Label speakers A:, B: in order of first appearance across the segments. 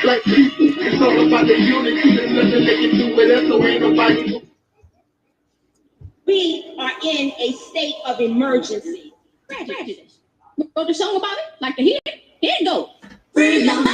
A: Black people, it's all about the unity. There's nothing they can do with us, so ain't nobody.
B: We are in a state of emergency. Prejudice. Wrote a song about it? Like to hear it? Here it goes. Freedom.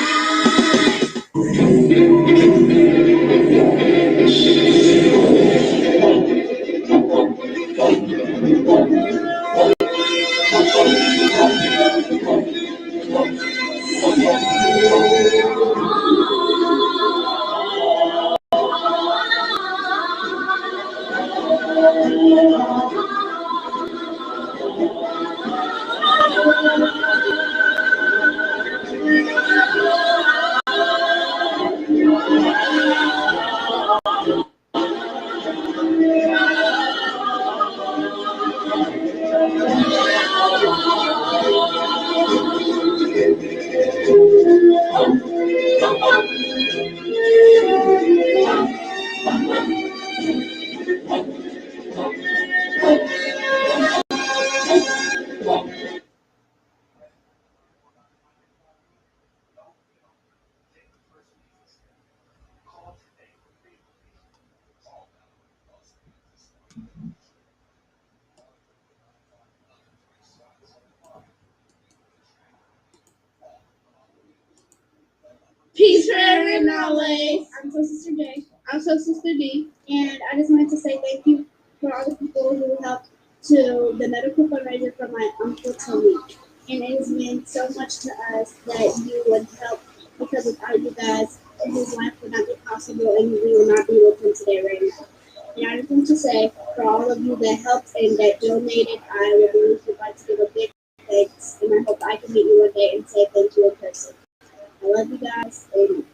C: Peace forever and always. I'm so Sister J. I'm so Sister D. And I just wanted to say thank you for all the people who helped to the medical fundraiser for my uncle Taalik. And it has meant so much to us that you would help, because without you guys, his life would not be possible and we would not be with him today right now. And I just want to say, for all of you that helped and that donated, I would really like to give a big thanks. And I hope I can meet you one day and say thank you in person. I love you guys. And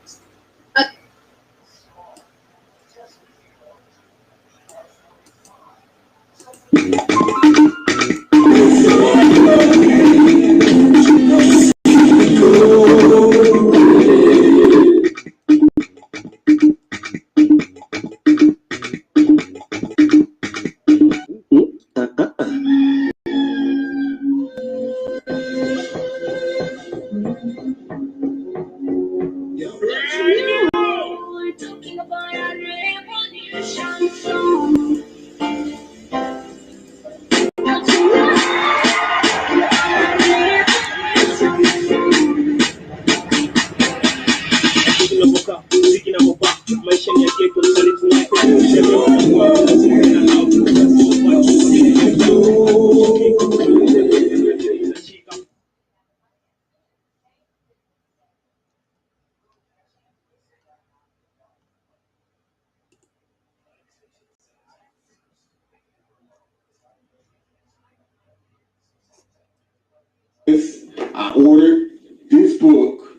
A: I ordered this book,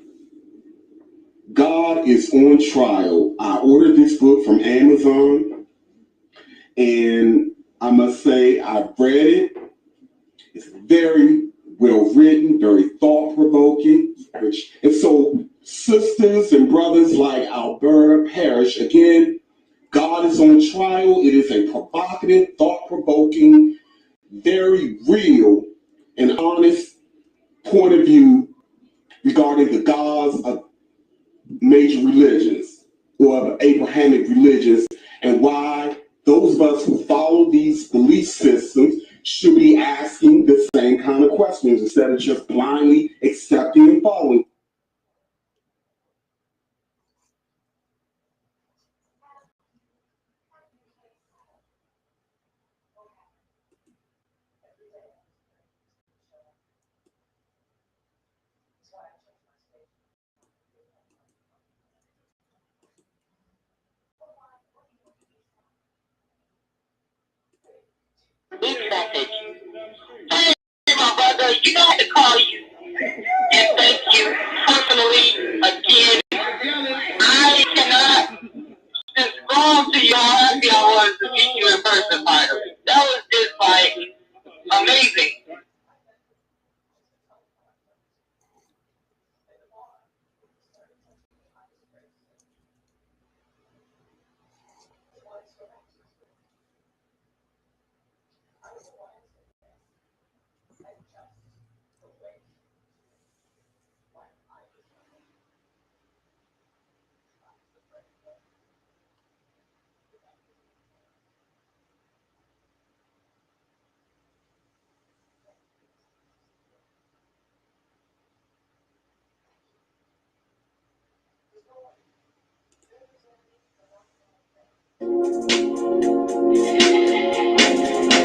A: God is on Trial. I ordered this book from Amazon, and I must say I've read it. It's very well written, very thought-provoking. And so sisters and brothers like Alberta Parrish, again, God is on trial. It is a provocative, thought-provoking, very real and honest point of view regarding the gods of major religions or of Abrahamic religions, and why those of us who follow these belief systems should be asking the same kind of questions instead of just blindly accepting and following.
D: Traffic. Hey, my brother, you know I had to call you and thank you personally again. I cannot describe to you how happy I was to meet you in person, Myron. That was just like amazing.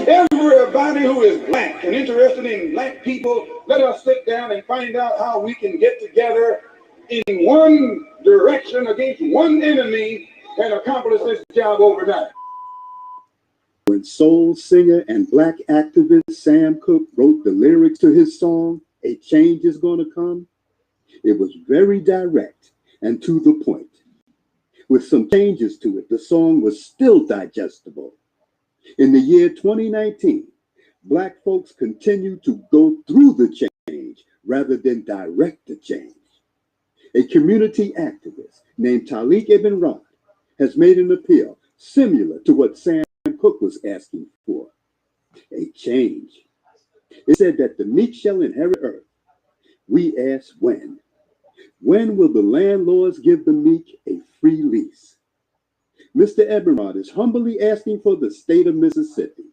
E: Everybody who is black and interested in black people, let us sit down and find out how we can get together in one direction against one enemy and accomplish this job overnight.
F: When soul singer and black activist Sam Cooke wrote the lyrics to his song, "A Change Is Gonna Come," it was very direct and to the point. With some changes to it, the song was still digestible. In the year 2019, black folks continue to go through the change rather than direct the change. A community activist named Taalik Ibn'rad has made an appeal similar to what Sam Cooke was asking for, a change. It said that the meek shall inherit earth. We ask when. When will the landlords give the meek a free lease? Mr. Ibn'rad is humbly asking for the state of Mississippi.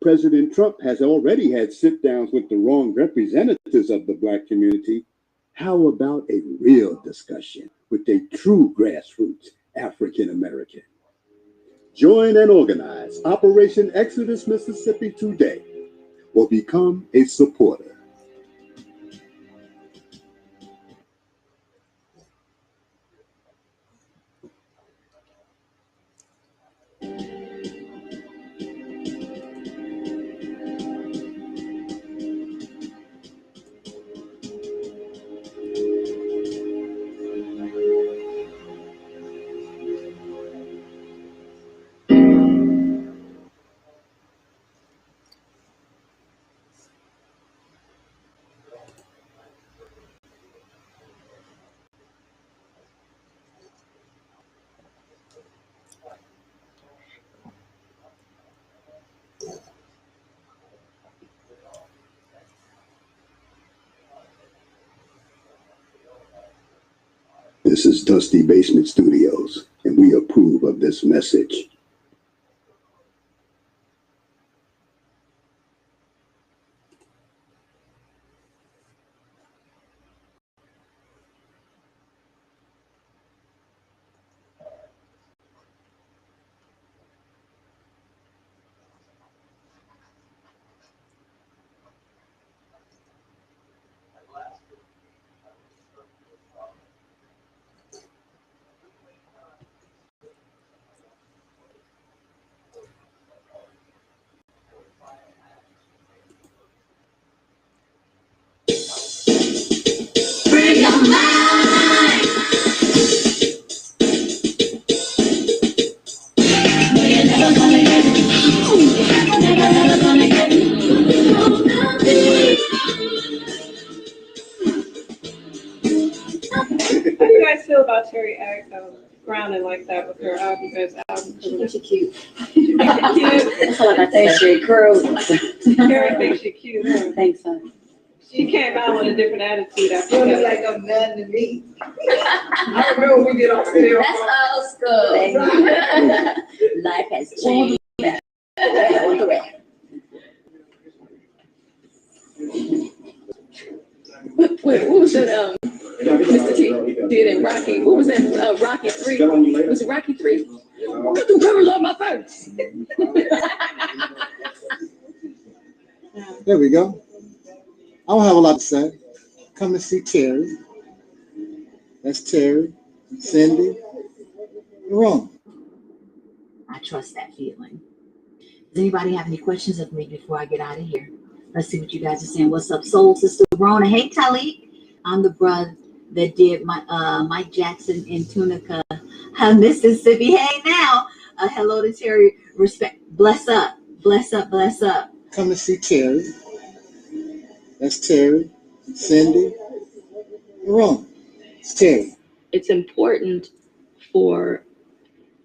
F: President Trump has already had sit-downs with the wrong representatives of the black community. How about a real discussion with a true grassroots African American? Join and organize Operation Exodus Mississippi today, or become a supporter. This is Dusty Basement Studios, and we approve of this message.
G: grounding like that with her album because
B: She thinks she's cute.
G: cute.
B: That's all I got to say.
G: Karen thinks she's cute. Huh?
B: Thanks, son.
G: She came out with a different attitude after that.
H: Like I'm none to me. I remember when we did our video.
B: That's old school. Life has changed.
I: Wait, what was that? Mr. T did in Rocky. What was that? Rocky 3. Was it Rocky 3? Put the cameras on my face.
J: There we go. I don't have a lot to say. Come to see Terry. That's Terry, Cindy, Ron.
B: I trust that feeling. Does anybody have any questions of me before I get out of here? Let's see what you guys are saying. What's up, Soul Sister Rona? Hey, Taalik. I'm the brother that did my Mike Jackson in Tunica, Mississippi. Hey, now. Hello to Terry. Respect. Bless up. Bless up. Bless up.
J: Come to see Terry. That's Terry, Cindy, Ron. It's Terry.
I: It's important for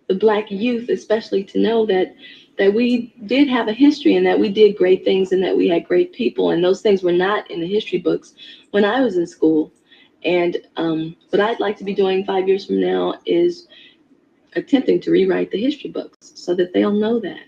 I: the Black youth, especially, to know that we did have a history and that we did great things and that we had great people, and those things were not in the history books when I was in school. And what I'd like to be doing 5 years from now is attempting to rewrite the history books so that they'll know that.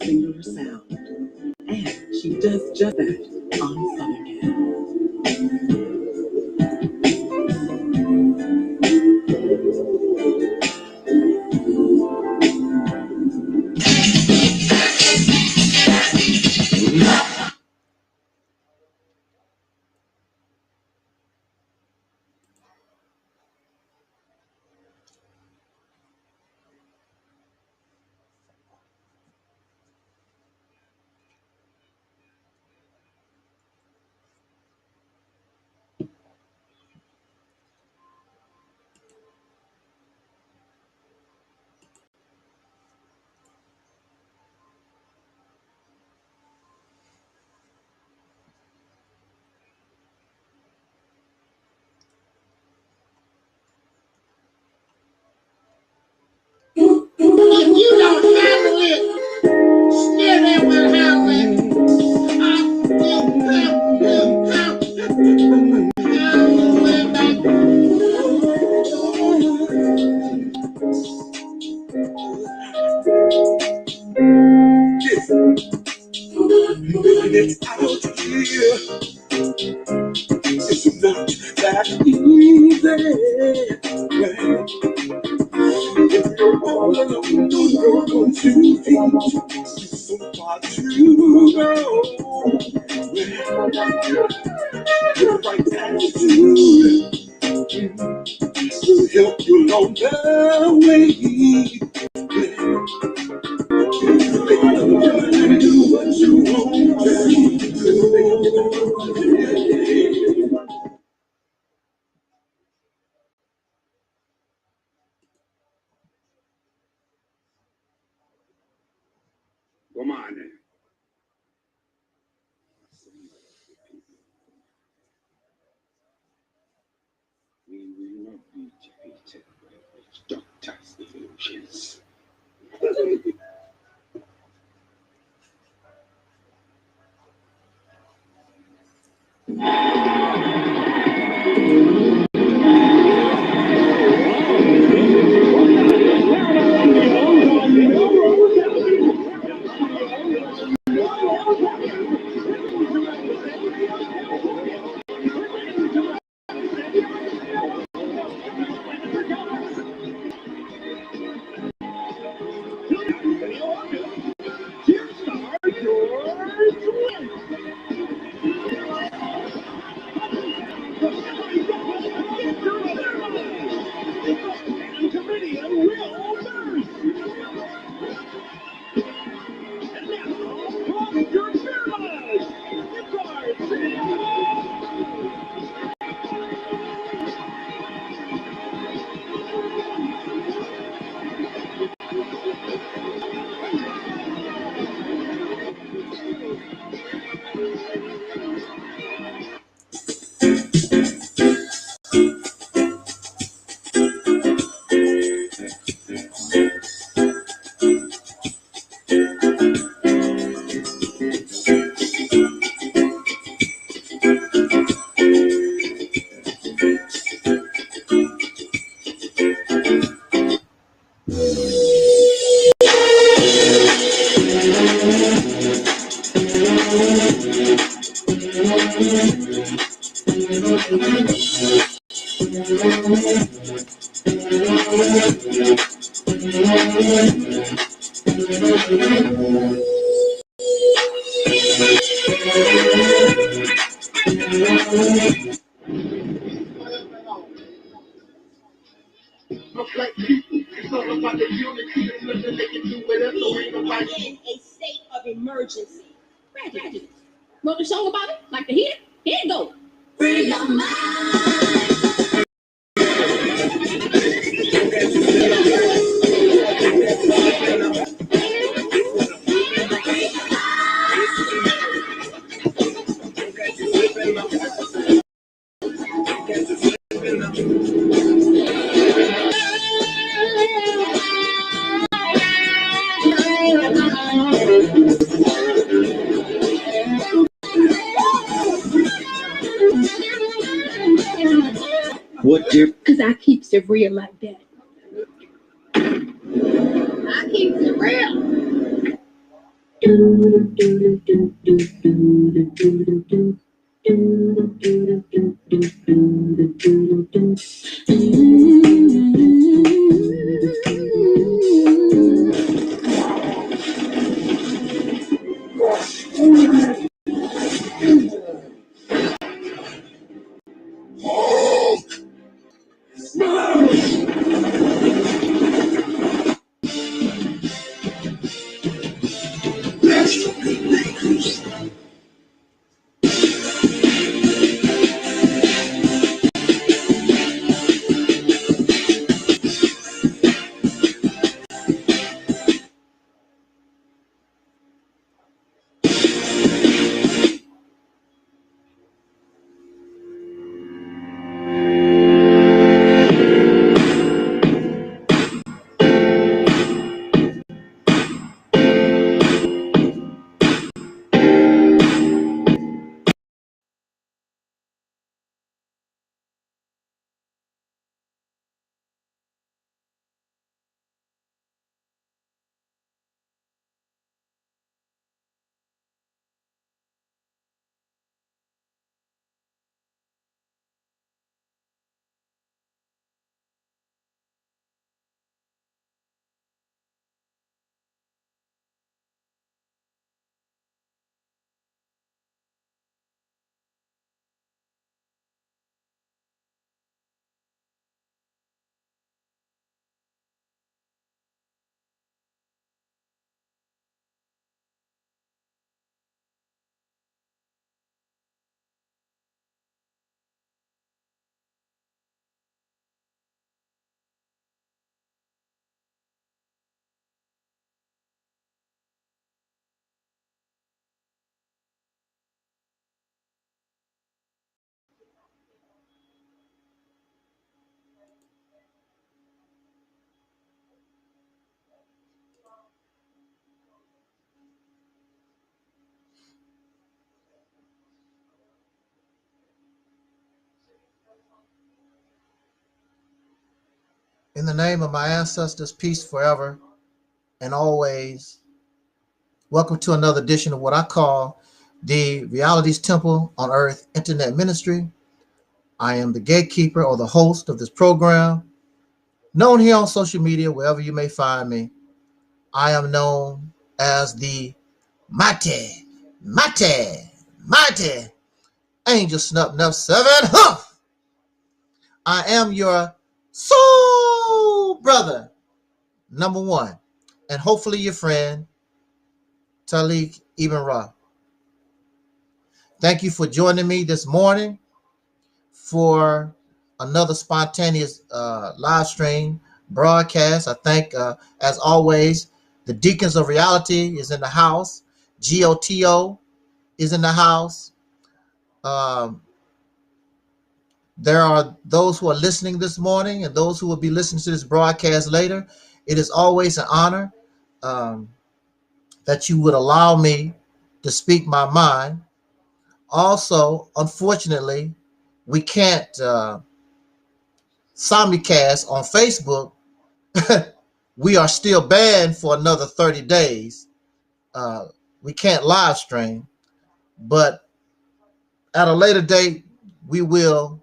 K: Singular sound, and she does just that on Southern Gal.
L: It's out here. It's not that easy. If you're all alone, you're going to think it's so far to go. Your right attitude will help you along the way. Do what you want to do.
M: Wrote a song about it, like to hear it? Here it goes. Free your mind.
L: What difference?
M: Because I keeps it real like that. I keeps it real.
N: the name of my ancestors, peace forever and always. Welcome to another edition of what I call the Realities Temple on Earth Internet Ministry. I am the gatekeeper or the host of this program, known here on social media, wherever you may find me. I am known as the mighty Angel Snup Nuff 7 Huff. I am your soul brother, number one, and hopefully your friend, Taalik Ibn'rad. Thank you for joining me this morning for another spontaneous live stream broadcast. I thank, as always, the Deacons of Reality is in the house. GOTO is in the house. There are those who are listening this morning and those who will be listening to this broadcast later. It is always an honor that you would allow me to speak my mind. Also, unfortunately, we can't simulcast on Facebook. We are still banned for another 30 days. We can't live stream, but at a later date, we will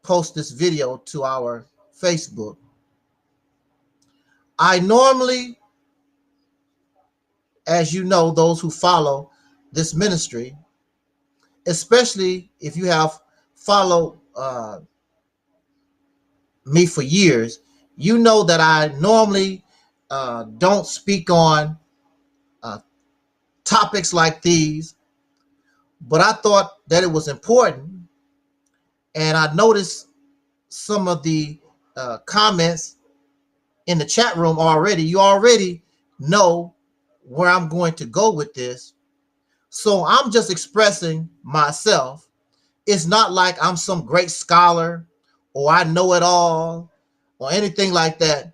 N: post this video to our Facebook. I normally, as you know, those who follow this ministry, especially if you have followed me for years, you know that I normally don't speak on topics like these, but I thought that it was important. And I noticed some of the comments in the chat room already. You already know where I'm going to go with this. So I'm just expressing myself. It's not like I'm some great scholar or I know it all or anything like that.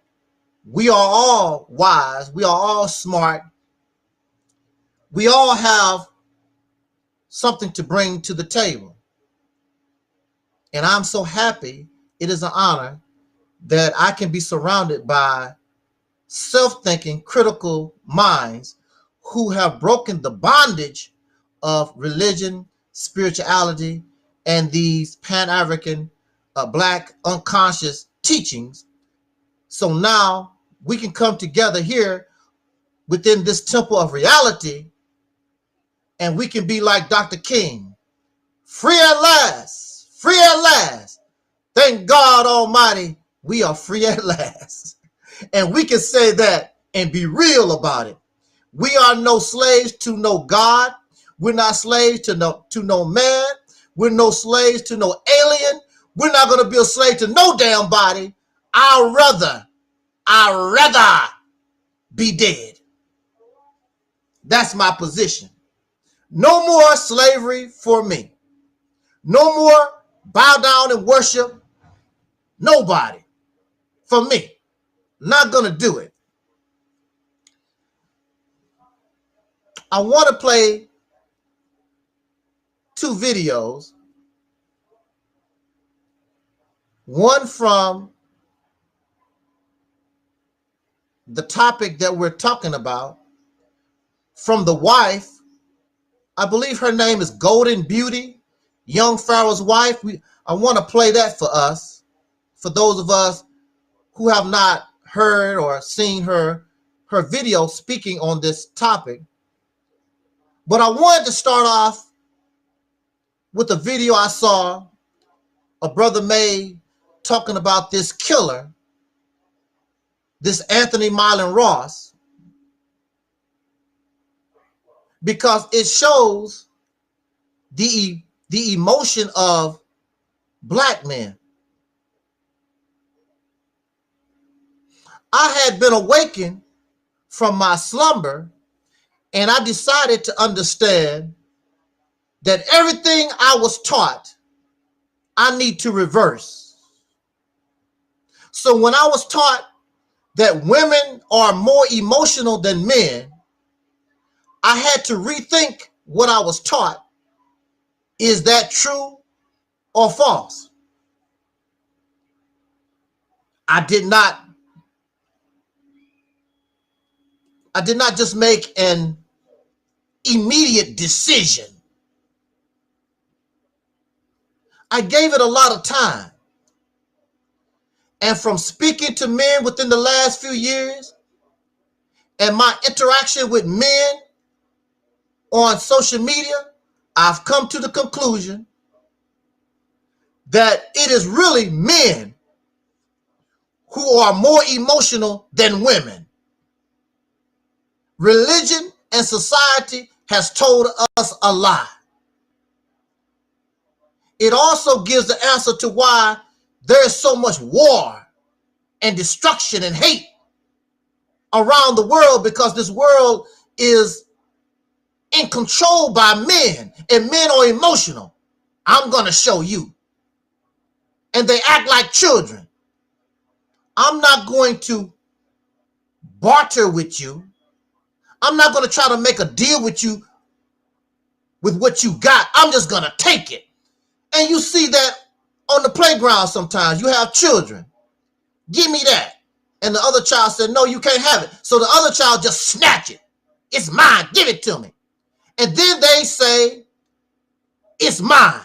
N: We are all wise. We are all smart. We all have something to bring to the table. And I'm so happy, it is an honor that I can be surrounded by self-thinking, critical minds who have broken the bondage of religion, spirituality, and these Pan-African Black unconscious teachings. So now we can come together here within this temple of reality, and we can be like Dr. King, free at last, free at last. Thank God Almighty, we are free at last. And we can say that and be real about it. We are no slaves to no God. We're not slaves to no man. We're no slaves to no alien. We're not going to be a slave to no damn body. I'd rather be dead. That's my position. No more slavery for me. No more bow down and worship nobody for me. Not going to do it. I want to play two videos. One from the topic that we're talking about, from the wife. I believe her name is Golden Beauty, young Pharaoh's wife. I want to play that for us, for those of us who have not heard or seen her video speaking on this topic. But I wanted to start off with a video I saw a brother made talking about this killer, this Anthony Myron Ross, because it shows the emotion of Black men. I had been awakened from my slumber, and I decided to understand that everything I was taught, I need to reverse. So when I was taught that women are more emotional than men, I had to rethink what I was taught. Is that true or false? I did not just make an immediate decision. I gave it a lot of time. And from speaking to men within the last few years and my interaction with men on social media, I've come to the conclusion that it is really men who are more emotional than women. Religion and society has told us a lie. It also gives the answer to why there is so much war and destruction and hate around the world, because this world is in control by men, and men are emotional. I'm going to show you. And they act like children. I'm not going to barter with you. I'm not going to try to make a deal with you with what you got. I'm just going to take it. And you see that on the playground sometimes. You have children. Give me that. And the other child said, no, you can't have it. So the other child just snatch it. It's mine. Give it to me. And then they say, it's mine.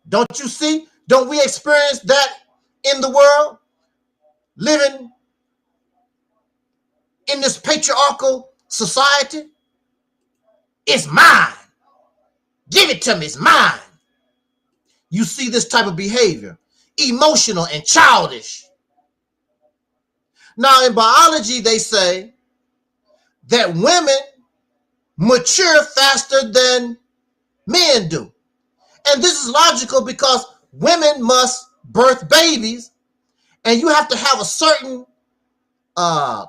N: Don't you see? Don't we experience that in the world? Living in this patriarchal society? It's mine. Give it to me. It's mine. You see this type of behavior, emotional and childish. Now, in biology, they say that women mature faster than men do. And this is logical because women must birth babies, and you have to have a certain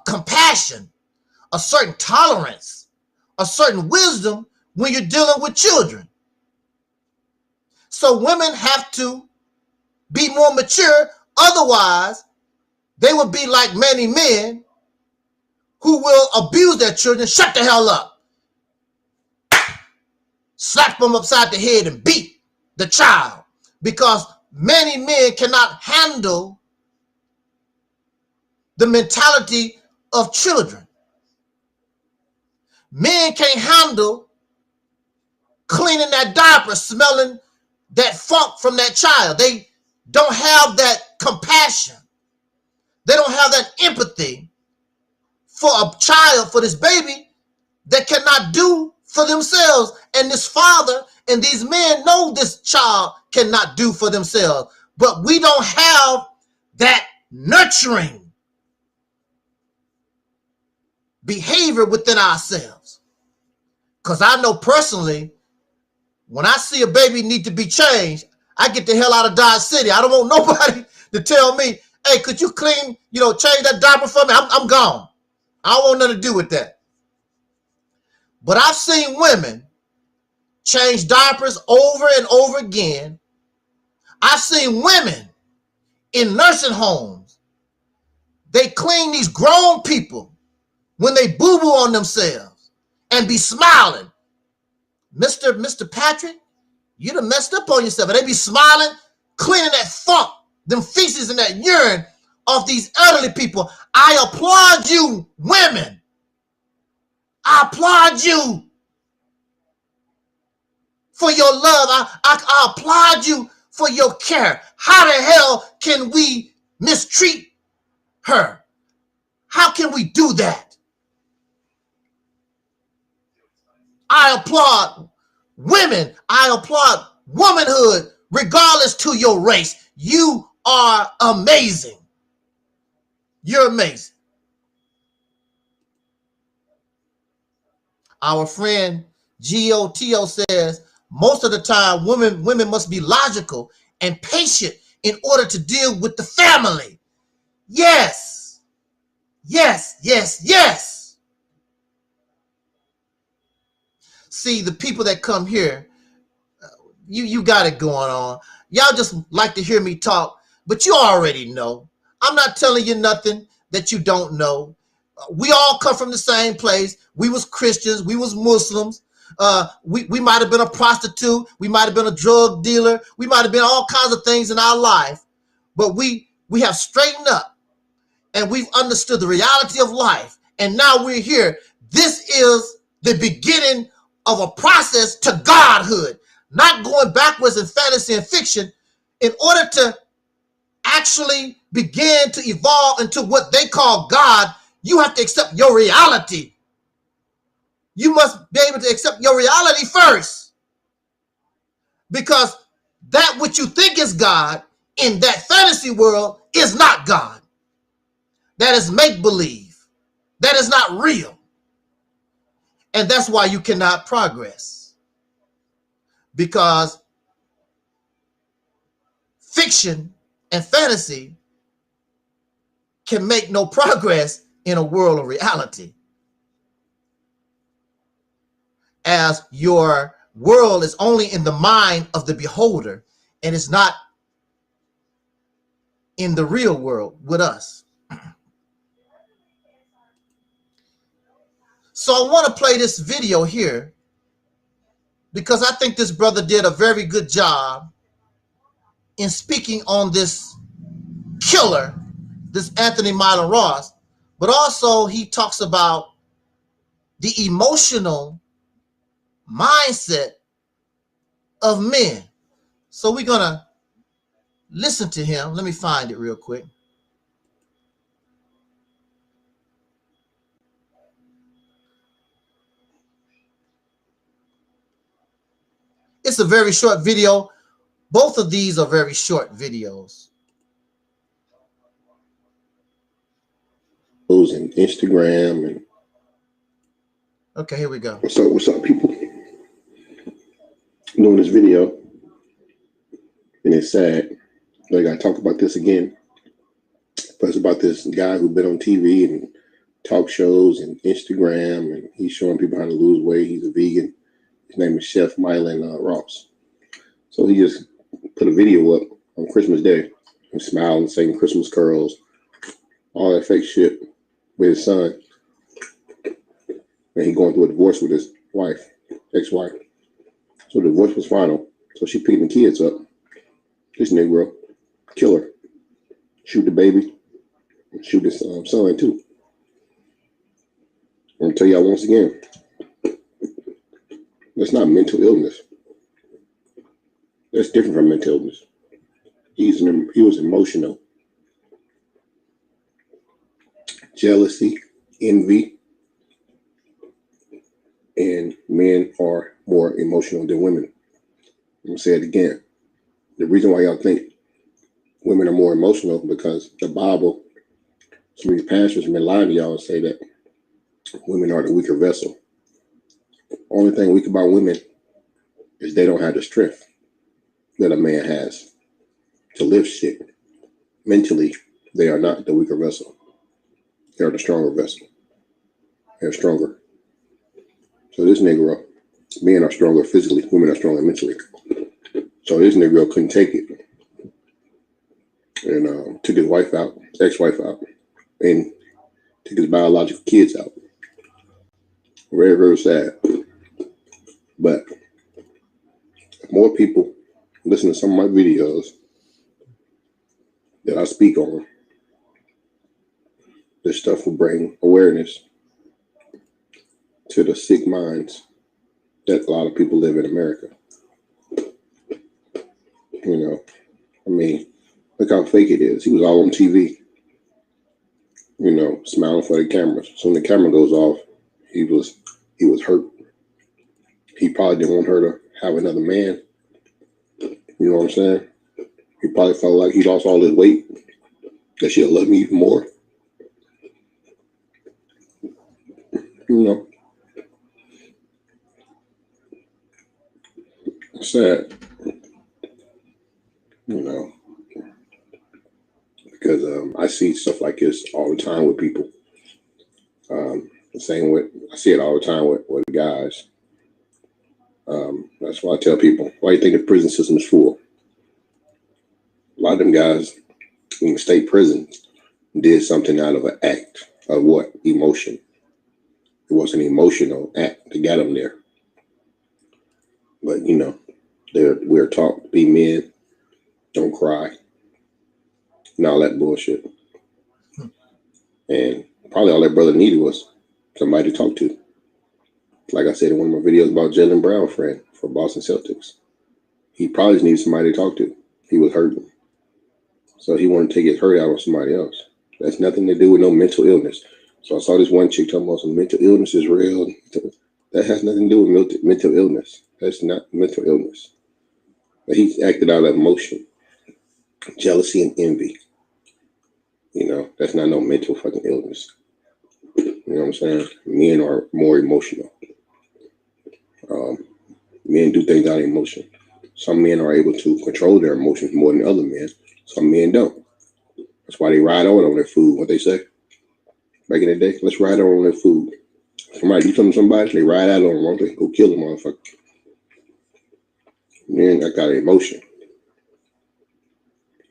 N: compassion, a certain tolerance, a certain wisdom when you're dealing with children. So women have to be more mature. Otherwise, they would be like many men who will abuse their children. Shut the hell up. Slap them upside the head and beat the child, because many men cannot handle the mentality of children. Men can't handle cleaning that diaper, smelling that funk from that child. They don't have that compassion. They don't have that empathy for a child, for this baby that cannot do for themselves. And this father and these men know this child cannot do for themselves. But we don't have that nurturing behavior within ourselves. Because I know personally, when I see a baby need to be changed, I get the hell out of Dodge City. I don't want nobody to tell me, hey, could you clean, change that diaper for me? I'm gone. I don't want nothing to do with that. But I've seen women change diapers over and over again. I've seen women in nursing homes. They clean these grown people when they boo-boo on themselves and be smiling. Mr. Patrick, you done messed up on yourself. And they be smiling, cleaning that funk, them feces and that urine off these elderly people. I applaud you, women. I applaud you for your love. I applaud you for your care. How the hell can we mistreat her? How can we do that? I applaud women. I applaud womanhood, regardless to your race. You are amazing. You're amazing. Our friend G.O.T.O. says, most of the time, women must be logical and patient in order to deal with the family. Yes. Yes, yes, yes. See, the people that come here, you got it going on. Y'all just like to hear me talk, but you already know. I'm not telling you nothing that you don't know. We all come from the same place. We was Christians. We was Muslims. We might have been a prostitute. We might have been a drug dealer. We might have been all kinds of things in our life. But we we have straightened up and we've understood the reality of life. And now we're here. This is the beginning of a process to godhood, not going backwards in fantasy and fiction. In order to actually begin to evolve into what they call God, you have to accept your reality. You must be able to accept your reality first, because that which you think is God in that fantasy world is not God. That is make-believe. That is not real. And that's why you cannot progress, because fiction and fantasy can make no progress in a world of reality, as your world is only in the mind of the beholder and it's not in the real world with us. So I want to play this video here because I think this brother did a very good job in speaking on this killer, this Anthony Myron Ross, but also he talks about the emotional mindset of men. So we're going to listen to him. Let me find it real quick. It's a very short video. Both of these are very short videos.
O: And Instagram and
N: okay, here we go.
O: What's up, people? I'm doing this video, and it's sad that I gotta talk about this again. But it's about this guy who's been on TV and talk shows and Instagram, and he's showing people how to lose weight. He's a vegan. His name is Chef Myron Ross. So he just put a video up on Christmas Day and smiling, saying Christmas carols, all that fake shit with his son. And he going through a divorce with his wife, ex-wife. So the divorce was final. So she picked the kids up. This Negro, killer, shoot the baby, and shoot his son too. I'm gonna tell y'all once again, that's not mental illness. That's different from mental illness. He was emotional. Jealousy, envy, and men are more emotional than women. I'm gonna say it again. The reason why y'all think women are more emotional because the Bible, some of these pastors have been lying to y'all and say that women are the weaker vessel. Only thing weak about women is they don't have the strength that a man has to lift shit. Mentally, they are not the weaker vessel. They are the stronger vessel. They're stronger. So this Negro, men are stronger physically, women are stronger mentally. So this Negro couldn't take it and took his wife out, ex-wife out, and took his biological kids out. Very, very sad. But if more people listen to some of my videos that I speak on, this stuff will bring awareness to the sick minds that a lot of people live in America. You know, I mean, look how fake it is. He was all on TV, you know, smiling for the cameras. So when the camera goes off, he was hurt. He probably didn't want her to have another man. You know what I'm saying? He probably felt like he lost all his weight, that she'll love me even more. You know, it's sad. You know, because I see stuff like this all the time with people. The same with, I see it all the time with guys. That's why I tell people, why do you think the prison system is full? A lot of them guys in the state prison did something out of an act of what? Emotion. It was an emotional act that got them there. But, you know, we're taught to be men, don't cry, and all that bullshit. And probably all that brother needed was somebody to talk to. Like I said in one of my videos about Jaylen Brown, friend for Boston Celtics. He probably just needed somebody to talk to. He was hurting. So he wanted to take his hurt out on somebody else. That's nothing to do with no mental illness. So I saw this one chick talking about some mental illness is real. That has nothing to do with mental illness. That's not mental illness. But he acted out of emotion, jealousy, and envy. You know, that's not no mental fucking illness. You know what I'm saying? Men are more emotional. Men do things out of emotion. Some men are able to control their emotions more than other men. Some men don't. That's why they ride on their food. What they say back in the day, let's ride on their food. Somebody do something to somebody, they ride out on them, won't they? Go kill them, motherfucker. Men act out of emotion.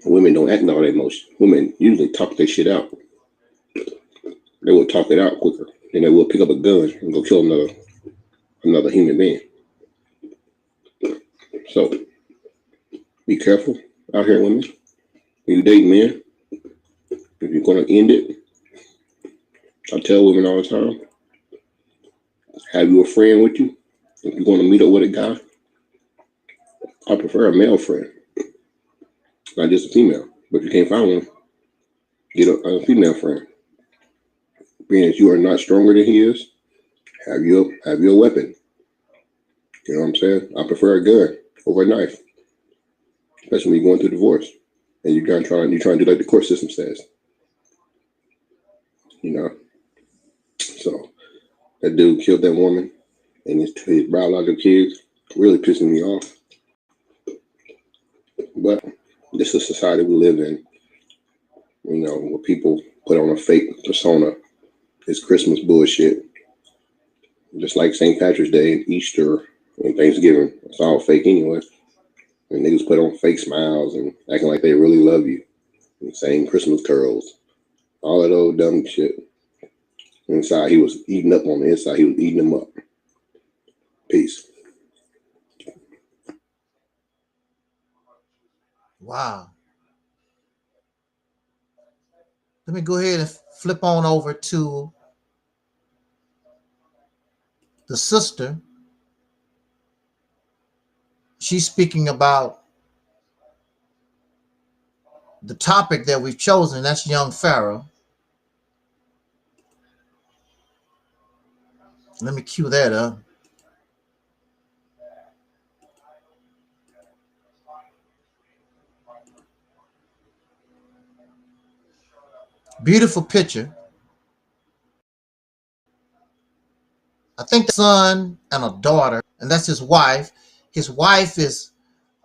O: Women don't act out of emotion. Women usually talk their shit out. They will talk it out quicker. And they will pick up a gun and go kill another human being. So be careful out here, women. When you date men, if you're gonna end it, I tell women all the time, have you a friend with you? If you're gonna meet up with a guy, I prefer a male friend, not just a female. But if you can't find one, get a female friend. Being that you are not stronger than he is, have your weapon. You know what I'm saying? I prefer a gun over a knife, especially when you're going through divorce and you're trying to do like the court system says. You know, so that dude killed that woman and his biological kids, really pissing me off. But this is the society we live in. You know, where people put on a fake persona. It's Christmas bullshit. Just like St. Patrick's Day and Easter and Thanksgiving. It's all fake anyway. And niggas put on fake smiles and acting like they really love you. And saying Christmas carols. All that old dumb shit. Inside, he was eating up on the inside. He was eating them up. Peace.
N: Wow. Let me go ahead and flip on over to the sister. She's speaking about the topic that we've chosen. That's young Pharaoh. Let me cue that up. Beautiful picture. I think the son and a daughter, and that's his wife. His wife is,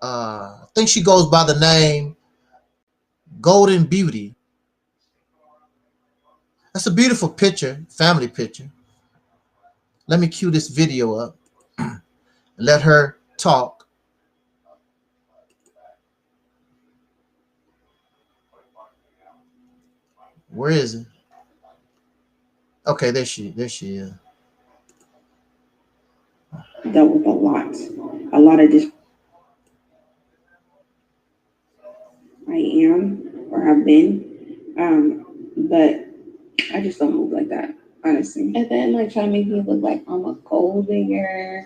N: I think she goes by the name Golden Beauty. That's a beautiful picture, family picture. Let me cue this video up and let her talk. Where is it? Okay, there she is.
P: Dealt with a lot of this. I am or have been, but I just don't move like that, honestly. And then like trying to make me look like I'm a gold digger,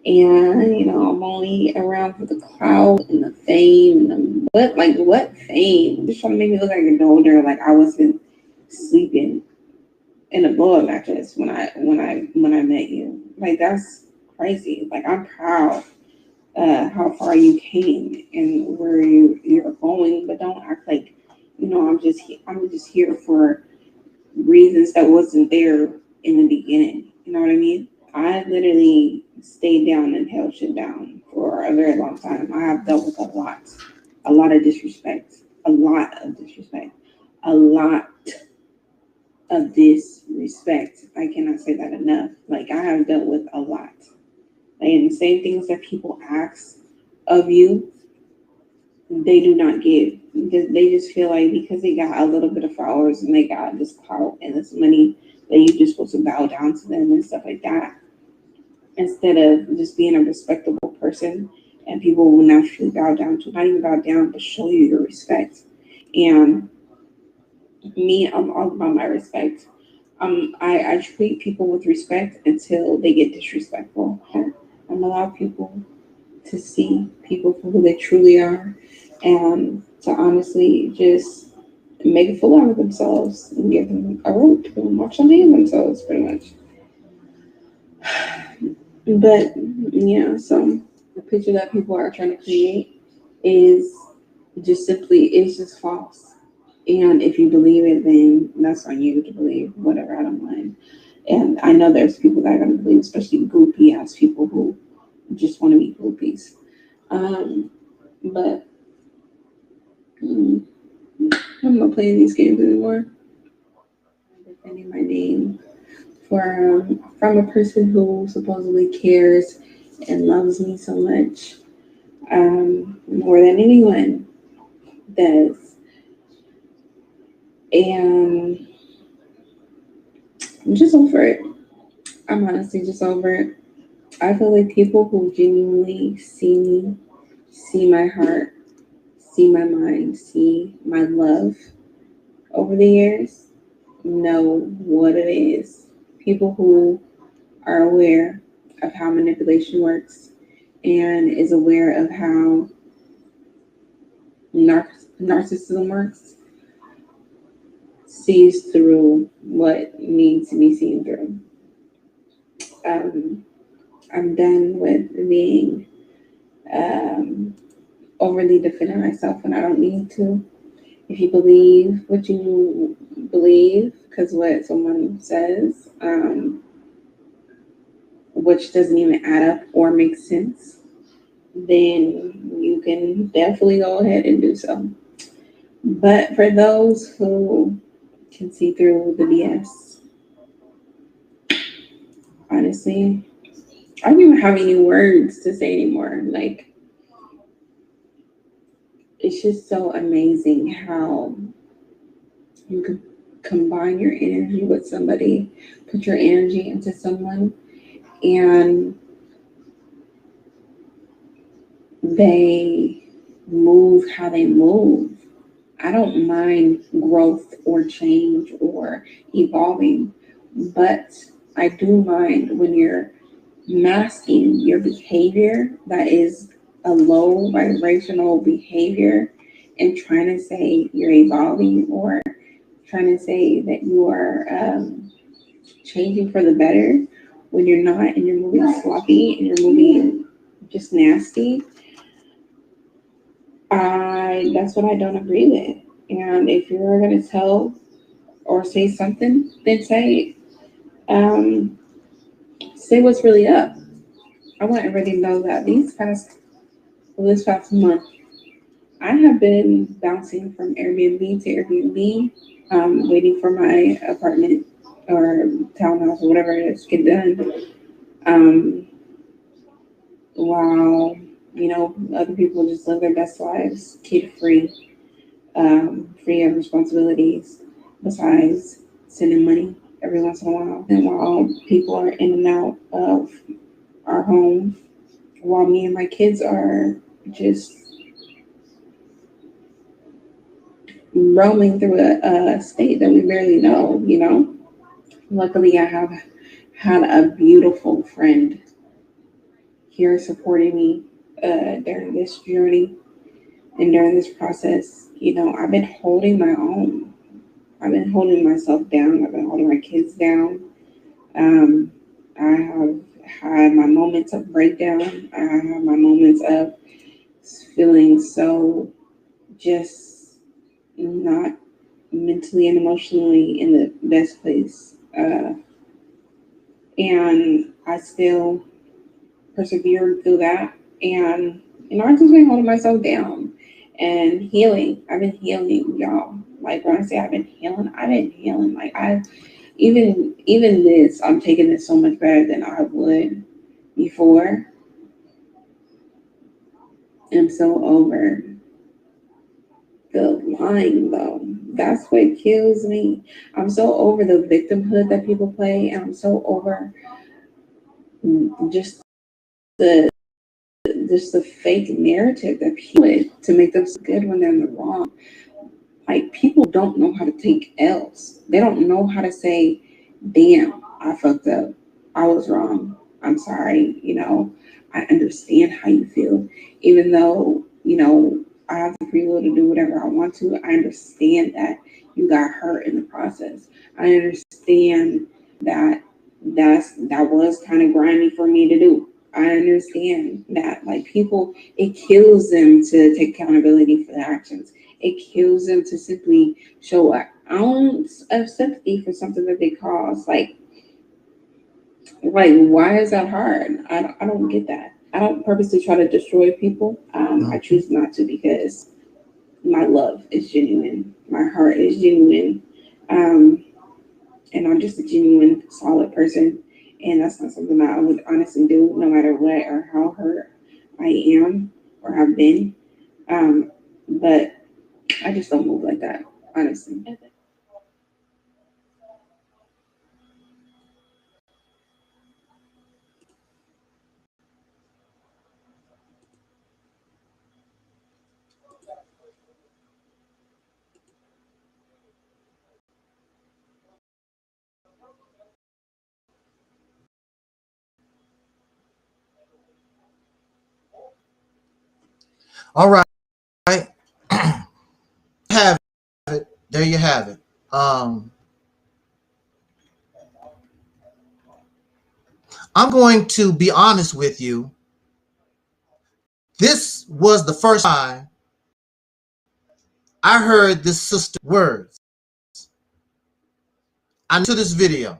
P: and you know I'm only around for the clout and the fame and what fame? Just trying to make me look like a gold digger, like I wasn't sleeping in a blow-up mattress when I met you. Like that's crazy. Like I'm proud how far you came and where you're going, but don't act like you know I'm just here for reasons that wasn't there in the beginning. You know what I mean? I literally stayed down and held shit down for a very long time. I have dealt with a lot of disrespect, a lot of disrespect. I cannot say that enough. Like I have dealt with a lot. And the same things that people ask of you, they do not give. Because they just feel like because they got a little bit of followers and they got this clout and this money, that you're just supposed to bow down to them and stuff like that. Instead of just being a respectable person and people will naturally bow down to, not even bow down, but show you your respect. And me, I'm all about my respect. I treat people with respect until they get disrespectful. I'm allow people to see people for who they truly are, and to honestly just make a fool out of themselves and give them a rope and watch them hang themselves, pretty much. But yeah, so the picture that people are trying to create is just false. And if you believe it, then that's on you to believe whatever. I don't mind. And I know there's people that are going to believe, especially goopy ass people who just want to be goopies. But I'm not playing these games anymore. I'm defending my name from a person who supposedly cares and loves me so much, more than anyone does. And I'm just over it. I'm honestly just over it. I feel like people who genuinely see me, see my heart, see my mind, see my love over the years, know what it is. People who are aware of how manipulation works and is aware of how narcissism works, sees through what needs to be seen through. I'm done with being overly defending myself when I don't need to. If you believe what you believe, because what someone says, which doesn't even add up or make sense, then you can definitely go ahead and do so. But for those who can see through the BS, honestly, I don't even have any words to say anymore. Like, it's just so amazing how you can combine your energy with somebody, put your energy into someone, and they move how they move. I don't mind growth or change or evolving, but I do mind when you're masking your behavior that is a low vibrational behavior and trying to say you're evolving or trying to say that you are changing for the better when you're not, and you're moving sloppy and you're moving just nasty. That's what I don't agree with. And if you're going to tell or say something, then say it. Say what's really up. I want everybody to know that this past month, I have been bouncing from Airbnb to Airbnb, waiting for my apartment or townhouse or whatever it is to get done. While, other people just live their best lives, kid-free, free of responsibilities, besides sending money every once in a while. And while people are in and out of our home, while me and my kids are just roaming through a state that we barely know, Luckily, I have had a beautiful friend here supporting me during this journey and during this process. I've been holding my own. I've been holding myself down. I've been holding my kids down. I have had my moments of breakdown. I have my moments of feeling so just not mentally and emotionally in the best place. And I still persevered through that. And, I've just been holding myself down and healing. I've been healing, y'all. Like, when I say I've been healing. Like, even this, I'm taking this so much better than I would before. I'm so over the lying, though. That's what kills me. I'm so over the victimhood that people play, and I'm so over just the fake narrative that people to make them so good when they're in the wrong. Like, people don't know how to take L's. They don't know how to say, damn, I fucked up. I was wrong. I'm sorry. You know, I understand how you feel. Even though, you know, I have the free will to do whatever I want to, I understand that you got hurt in the process. I understand that that was kind of grimy for me to do. I understand that, like, people, it kills them to take accountability for their actions. It kills them to simply show an ounce of sympathy for something that they caused. Like why is that hard? I don't get that. I don't purposely try to destroy people. I choose not to, because my love is genuine. My heart is genuine. And I'm just a genuine, solid person. And that's not something that I would honestly do, no matter what or how hurt I am or have been. But I just don't move like that, honestly.
N: All right. Have it. There you have it. I'm going to be honest with you. This was the first time I heard this sister's words. I listened to this video.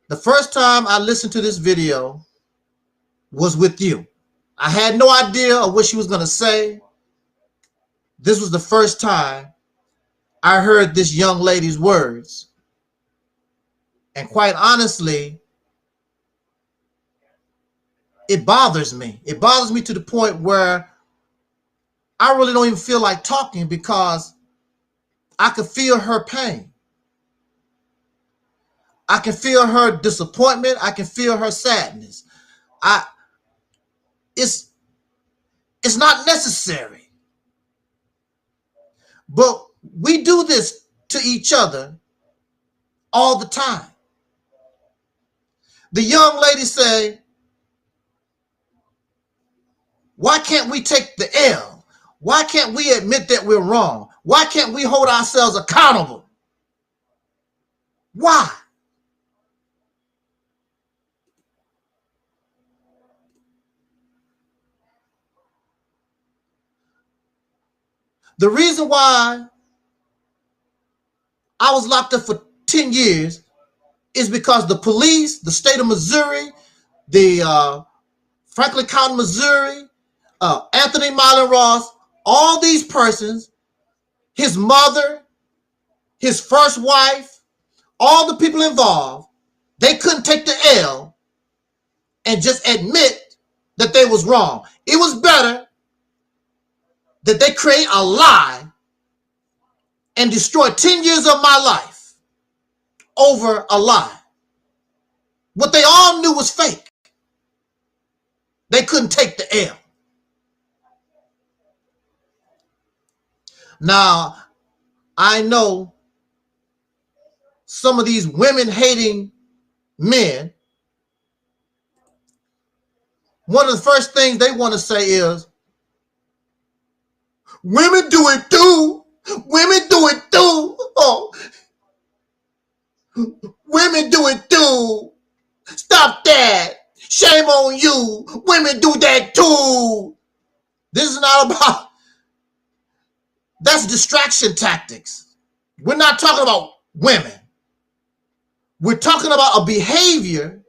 N: The first time I listened to this video was with you. I had no idea of what she was going to say. This was the first time I heard this young lady's words. And quite honestly, it bothers me. It bothers me to the point where I really don't even feel like talking, because I can feel her pain. I can feel her disappointment. I can feel her sadness. It's not necessary. But we do this to each other all the time. The young lady say, why can't we take the L? Why can't we admit that we're wrong? Why can't we hold ourselves accountable? Why? The reason why I was locked up for 10 years is because the police, the state of Missouri, the Franklin County, Missouri, Anthony Myron Ross, all these persons, his mother, his first wife, all the people involved, they couldn't take the L and just admit that they was wrong. It was better that they create a lie and destroy 10 years of my life over a lie. What they all knew was fake. They couldn't take the L. Now, I know some of these women-hating men, one of the first things they want to say is, women do it too. Women do it too. Oh, women do it too. Stop that. Shame on you. Women do that too. This is not about, that's distraction tactics. We're not talking about women. We're talking about a behavior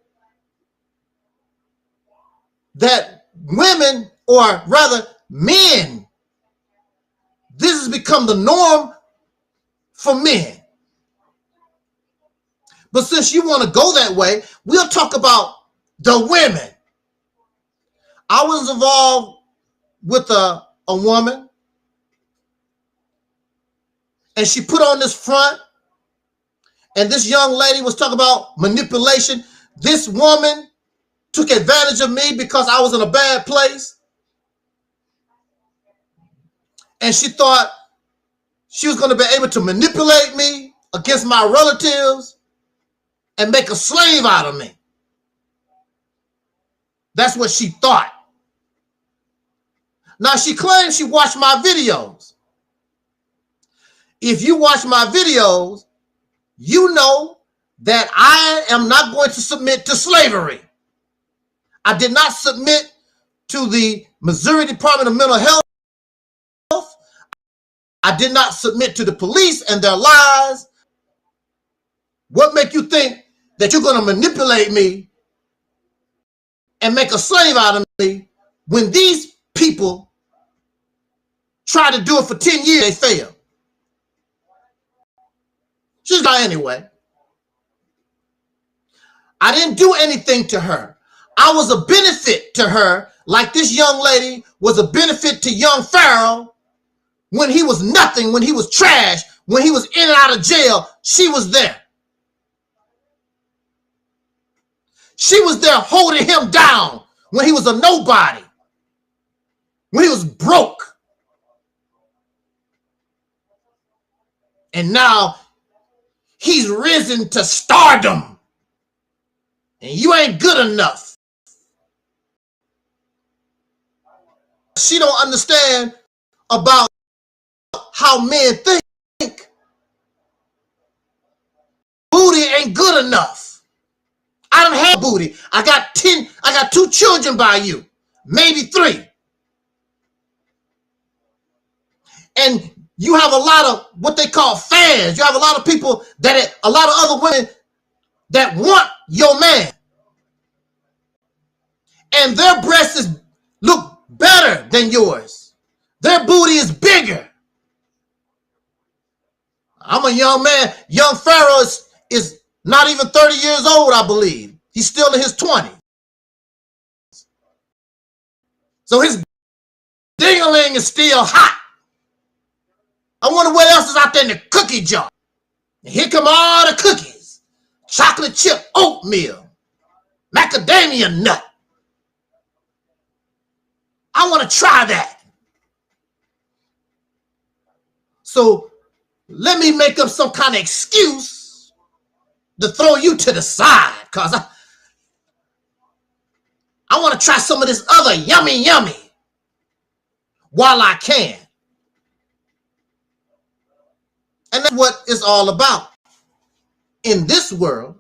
N: that women, or rather men, this has become the norm for men. But since you want to go that way, we'll talk about the women. I was involved with a woman, and she put on this front, and this young lady was talking about manipulation. This woman took advantage of me because I was in a bad place. And she thought she was going to be able to manipulate me against my relatives and make a slave out of me. That's what she thought. Now, she claims she watched my videos. If you watch my videos, you know that I am not going to submit to slavery. I did not submit to the Missouri Department of Mental Health. I did not submit to the police and their lies. What make you think that you're going to manipulate me and make a slave out of me when these people try to do it for 10 years, they fail? She's got anyway. I didn't do anything to her. I was a benefit to her, like this young lady was a benefit to young Pharaoh when he was nothing, when he was trash, when he was in and out of jail. She was there. She was there holding him down when he was a nobody, when he was broke. And now he's risen to stardom, and you ain't good enough. She don't understand about how men think. Booty ain't good enough. I don't have booty. I got 2 children by you, maybe 3. And you have a lot of what they call fans. You have a lot of people a lot of other women that want your man. And their breasts look better than yours. Their booty is bigger. I'm a young man. Young Pharaoh is not even 30 years old, I believe. He's still in his 20s. So his ding-a-ling is still hot. I wonder what else is out there in the cookie jar. And here come all the cookies. Chocolate chip oatmeal. Macadamia nut. I want to try that. So let me make up some kind of excuse to throw you to the side, because I want to try some of this other yummy while I can. And that's what it's all about in this world.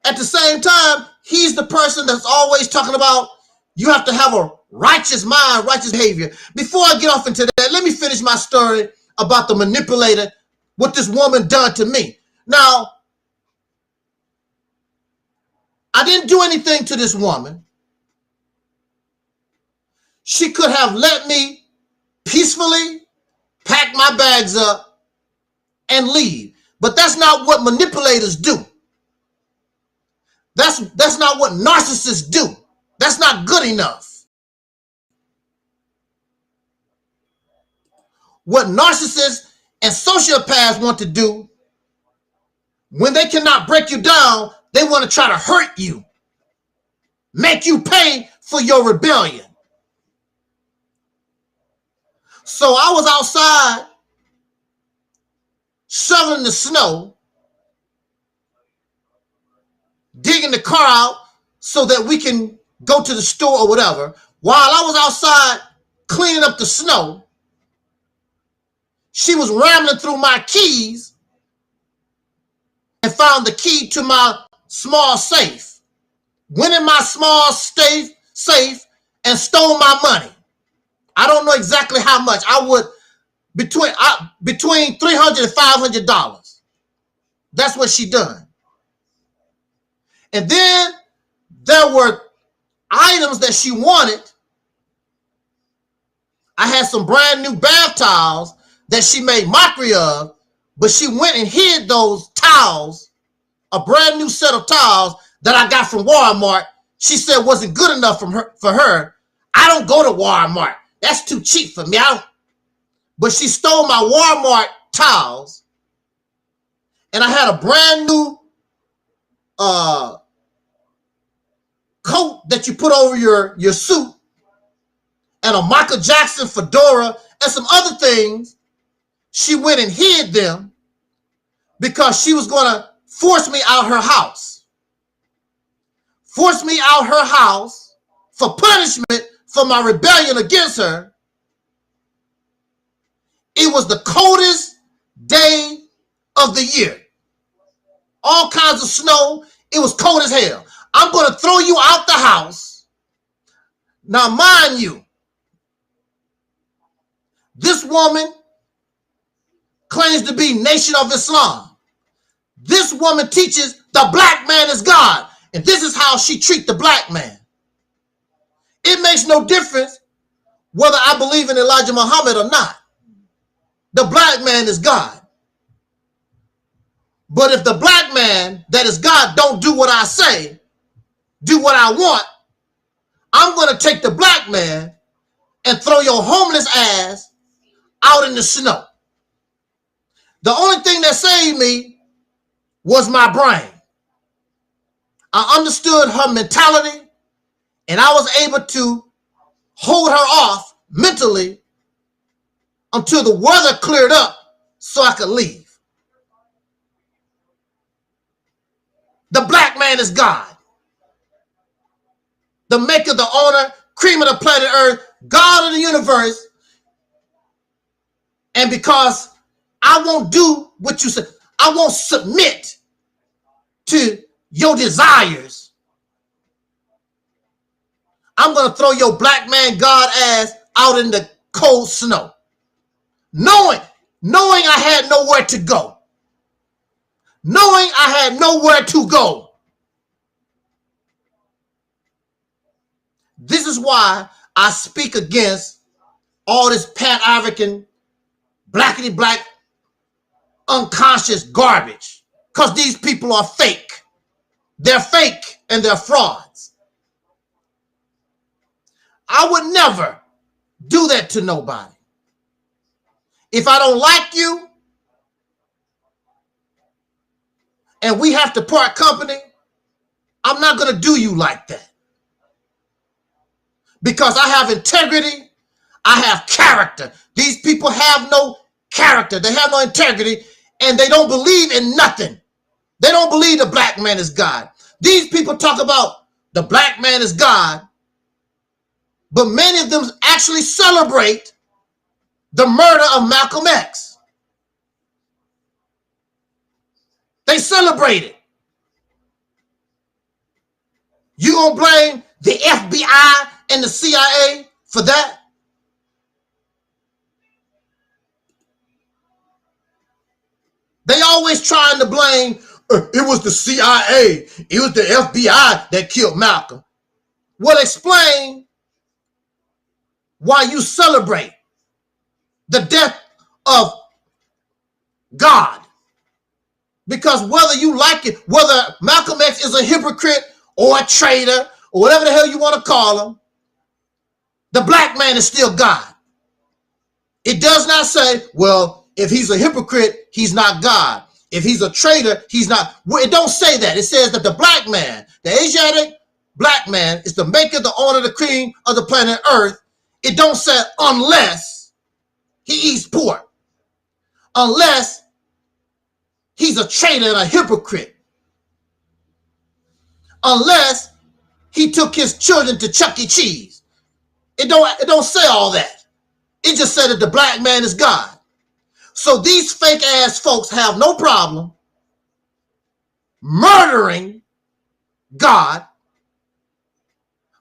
N: At the same time, he's the person that's always talking about you have to have a righteous mind, righteous behavior. Before I get off into that, let me finish my story about the manipulator, what this woman done to me. Now, I didn't do anything to this woman. She could have let me peacefully pack my bags up and leave. But that's not what manipulators do. That's not what narcissists do. That's not good enough. What narcissists and sociopaths want to do, when they cannot break you down, they want to try to hurt you, make you pay for your rebellion. So I was outside shoveling the snow, digging the car out so that we can go to the store or whatever. While I was outside cleaning up the snow, she was rambling through my keys and found the key to my small safe. Went in my small safe and stole my money. I don't know exactly how much. I would between $300 and $500. That's what she done. And then there were items that she wanted. I had some brand new bath towels that she made mockery of, but she went and hid those towels, a brand new set of towels that I got from Walmart. She said wasn't good enough for her. I don't go to Walmart. That's too cheap for me. But she stole my Walmart towels, and I had a brand new coat that you put over your suit, and a Michael Jackson fedora and some other things. She went and hid them because she was going to force me out her house. Force me out her house for punishment for my rebellion against her. It was the coldest day of the year. All kinds of snow. It was cold as hell. I'm going to throw you out the house. Now, mind you, this woman claims to be Nation of Islam. This woman teaches the black man is God. And this is how she treats the black man. It makes no difference whether I believe in Elijah Muhammad or not. The black man is God. But if the black man that is God don't do what I say, do what I want, I'm going to take the black man and throw your homeless ass out in the snow. The only thing that saved me was my brain. I understood her mentality, and I was able to hold her off mentally until the weather cleared up so I could leave. The black man is God. The maker, the owner, cream of the planet Earth, God of the universe. And because I won't do what you said, I won't submit to your desires, I'm going to throw your black man God ass out in the cold snow. Knowing I had nowhere to go. Knowing I had nowhere to go. This is why I speak against all this Pan-African, blackity black, unconscious garbage. Because these people are fake. They're fake and they're frauds. I would never do that to nobody. If I don't like you and we have to part company, I'm not going to do you like that. Because I have integrity, I have character. These people have no character, they have no integrity, and they don't believe in nothing. They don't believe the black man is God. These people talk about the black man is God, but many of them actually celebrate the murder of Malcolm X. They celebrate it. You gonna blame the FBI and the CIA for that? They always trying to blame, it was the CIA, it was the FBI that killed Malcolm. Well, explain why you celebrate the death of God. Because whether you like it, whether Malcolm X is a hypocrite or a traitor or whatever the hell you want to call him, the black man is still God. It does not say, well, if he's a hypocrite, he's not God. If he's a traitor, he's not. It don't say that. It says that the black man, the Asiatic black man, is the maker, the owner, the cream of the planet Earth. It don't say unless he eats pork. Unless he's a traitor and a hypocrite. Unless he took his children to Chuck E. Cheese. It don't say all that. It just said that the black man is God. So these fake ass folks have no problem murdering God,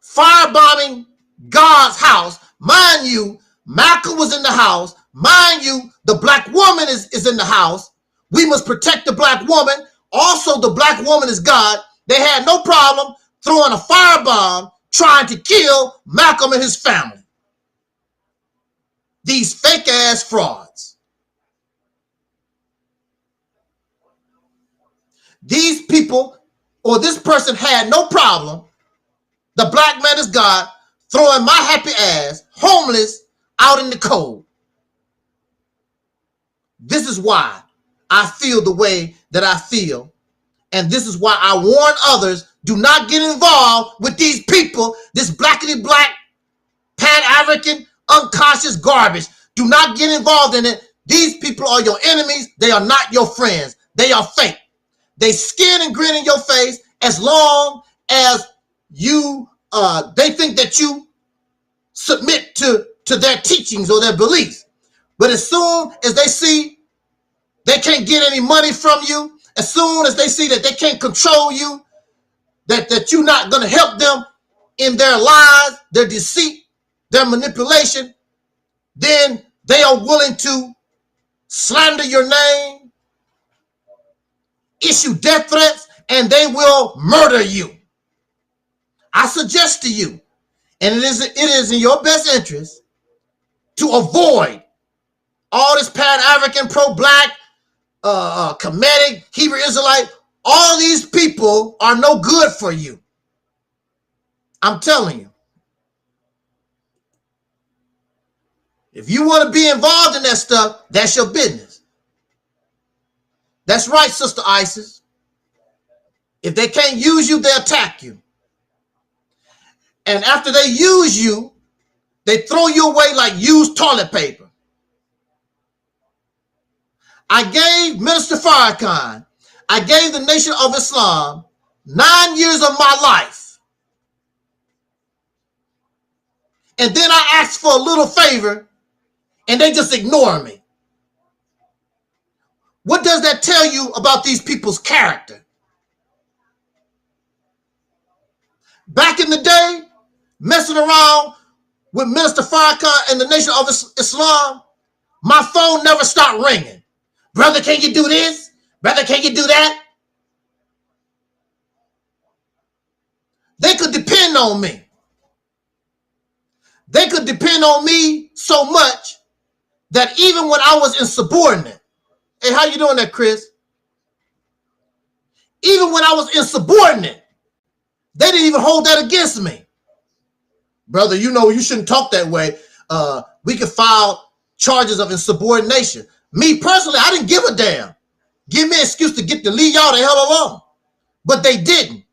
N: firebombing God's house. Mind you, Malcolm was in the house. Mind you, the black woman is in the house. We must protect the black woman. Also, the black woman is God. They had no problem throwing a firebomb trying to kill Malcolm and his family. These fake ass frauds. These people or this person had no problem, the black man is God, throwing my happy ass, homeless, out in the cold. This is why I feel the way that I feel. And this is why I warn others, do not get involved with these people, this blackity black, Pan-African African unconscious garbage. Do not get involved in it. These people are your enemies. They are not your friends. They are fake. They skin and grin in your face as long as you they think that you submit to their teachings or their beliefs. But as soon as they see they can't get any money from you, as soon as they see that they can't control you, that you're not going to help them in their lies, their deceit, their manipulation, then they are willing to slander your name, issue death threats, and they will murder you. I suggest to you, and it is in your best interest to avoid all this Pan-African, pro-black, Kemetic, Hebrew Israelite. All these people are no good for you. I'm telling you. If you want to be involved in that stuff, that's your business. That's right, Sister Isis. If they can't use you, they attack you. And after they use you, they throw you away like used toilet paper. I gave Minister Farrakhan, I gave the Nation of Islam 9 years of my life. And then I asked for a little favor, and they just ignore me. What does that tell you about these people's character? Back in the day, messing around with Minister Farrakhan and the Nation of Islam, my phone never stopped ringing. Brother, can you do this? Brother, can you do that? They could depend on me. They could depend on me so much that even when I was insubordinate, hey, how you doing there, Chris? Even when I was insubordinate, they didn't even hold that against me. Brother, you know, you shouldn't talk that way. We could file charges of insubordination. Me personally, I didn't give a damn. Give me an excuse to get to leave y'all the hell alone. But they didn't.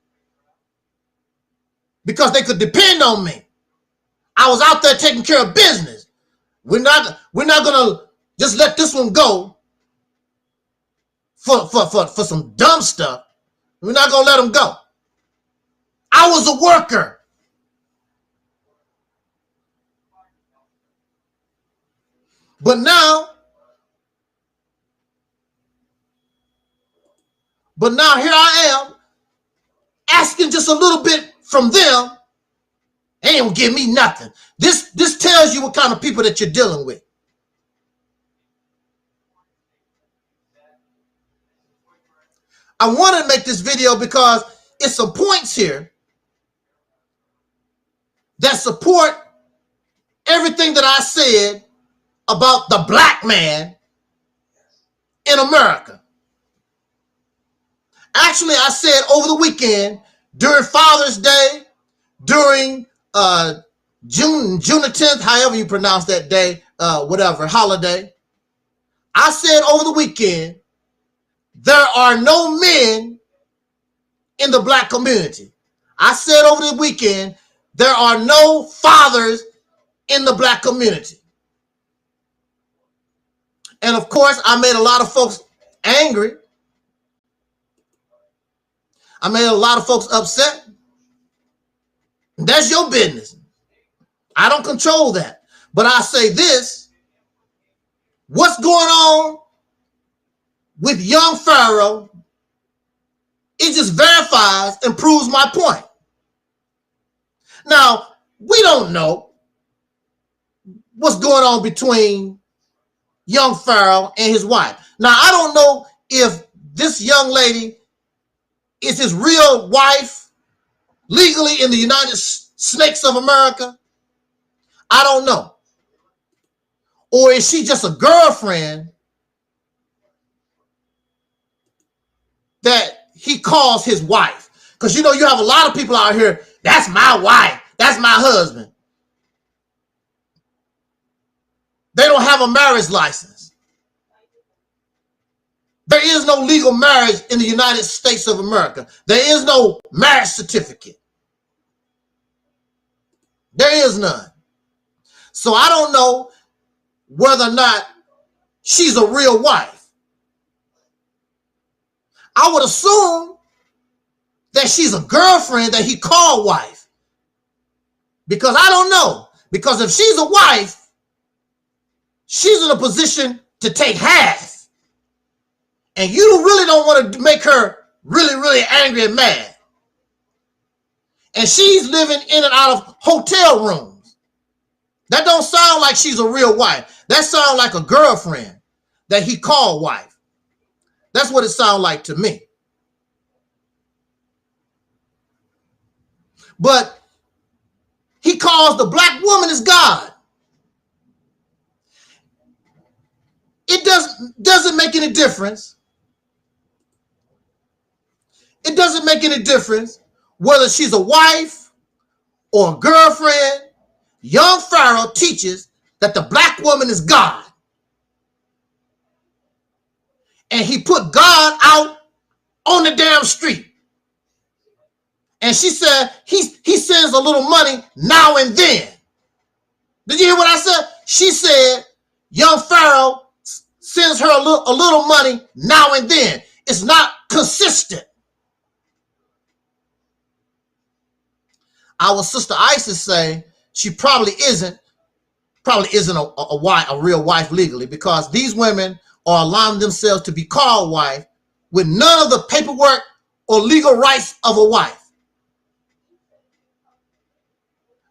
N: Because they could depend on me. I was out there taking care of business. We're not gonna just let this one go for some dumb stuff. We're not gonna let them go. I was a worker. But now here I am asking just a little bit from them. They ain't gonna give me nothing. This tells you what kind of people that you're dealing with. I want to make this video because it's some points here that support everything that I said about the black man in America. Actually, I said over the weekend, during Father's Day, during June the 10th, however you pronounce that day, whatever, holiday. I said over the weekend, there are no men in the black community. I said over the weekend, there are no fathers in the black community. And of course, I made a lot of folks angry. I made a lot of folks upset. That's your business. I don't control that. But I say this, what's going on with young Pharaoh, it just verifies and proves my point. Now, we don't know what's going on between young Pharaoh and his wife. Now, I don't know if this young lady is his real wife legally in the United States of America. I don't know. Or is she just a girlfriend that he calls his wife? Because, you know, you have a lot of people out here, that's my wife, that's my husband. They don't have a marriage license. There is no legal marriage in the United States of America. There is no marriage certificate. There is none. So I don't know whether or not she's a real wife. I would assume that she's a girlfriend that he called wife. Because I don't know. Because if she's a wife, she's in a position to take half. And you really don't want to make her really, really angry and mad. And she's living in and out of hotel rooms. That don't sound like she's a real wife. That sounds like a girlfriend that he called wife. That's what it sounds like to me. But he calls the black woman as God. It doesn't make any difference. It doesn't make any difference whether she's a wife or a girlfriend. Young Pharaoh teaches that the black woman is God. And he put God out on the damn street. And she said he sends a little money now and then. Did you hear what I said? She said young Pharaoh sends her a little money now and then. It's not consistent. Our sister Isis say she probably isn't a real wife legally, because these women are allowing themselves to be called wife with none of the paperwork or legal rights of a wife.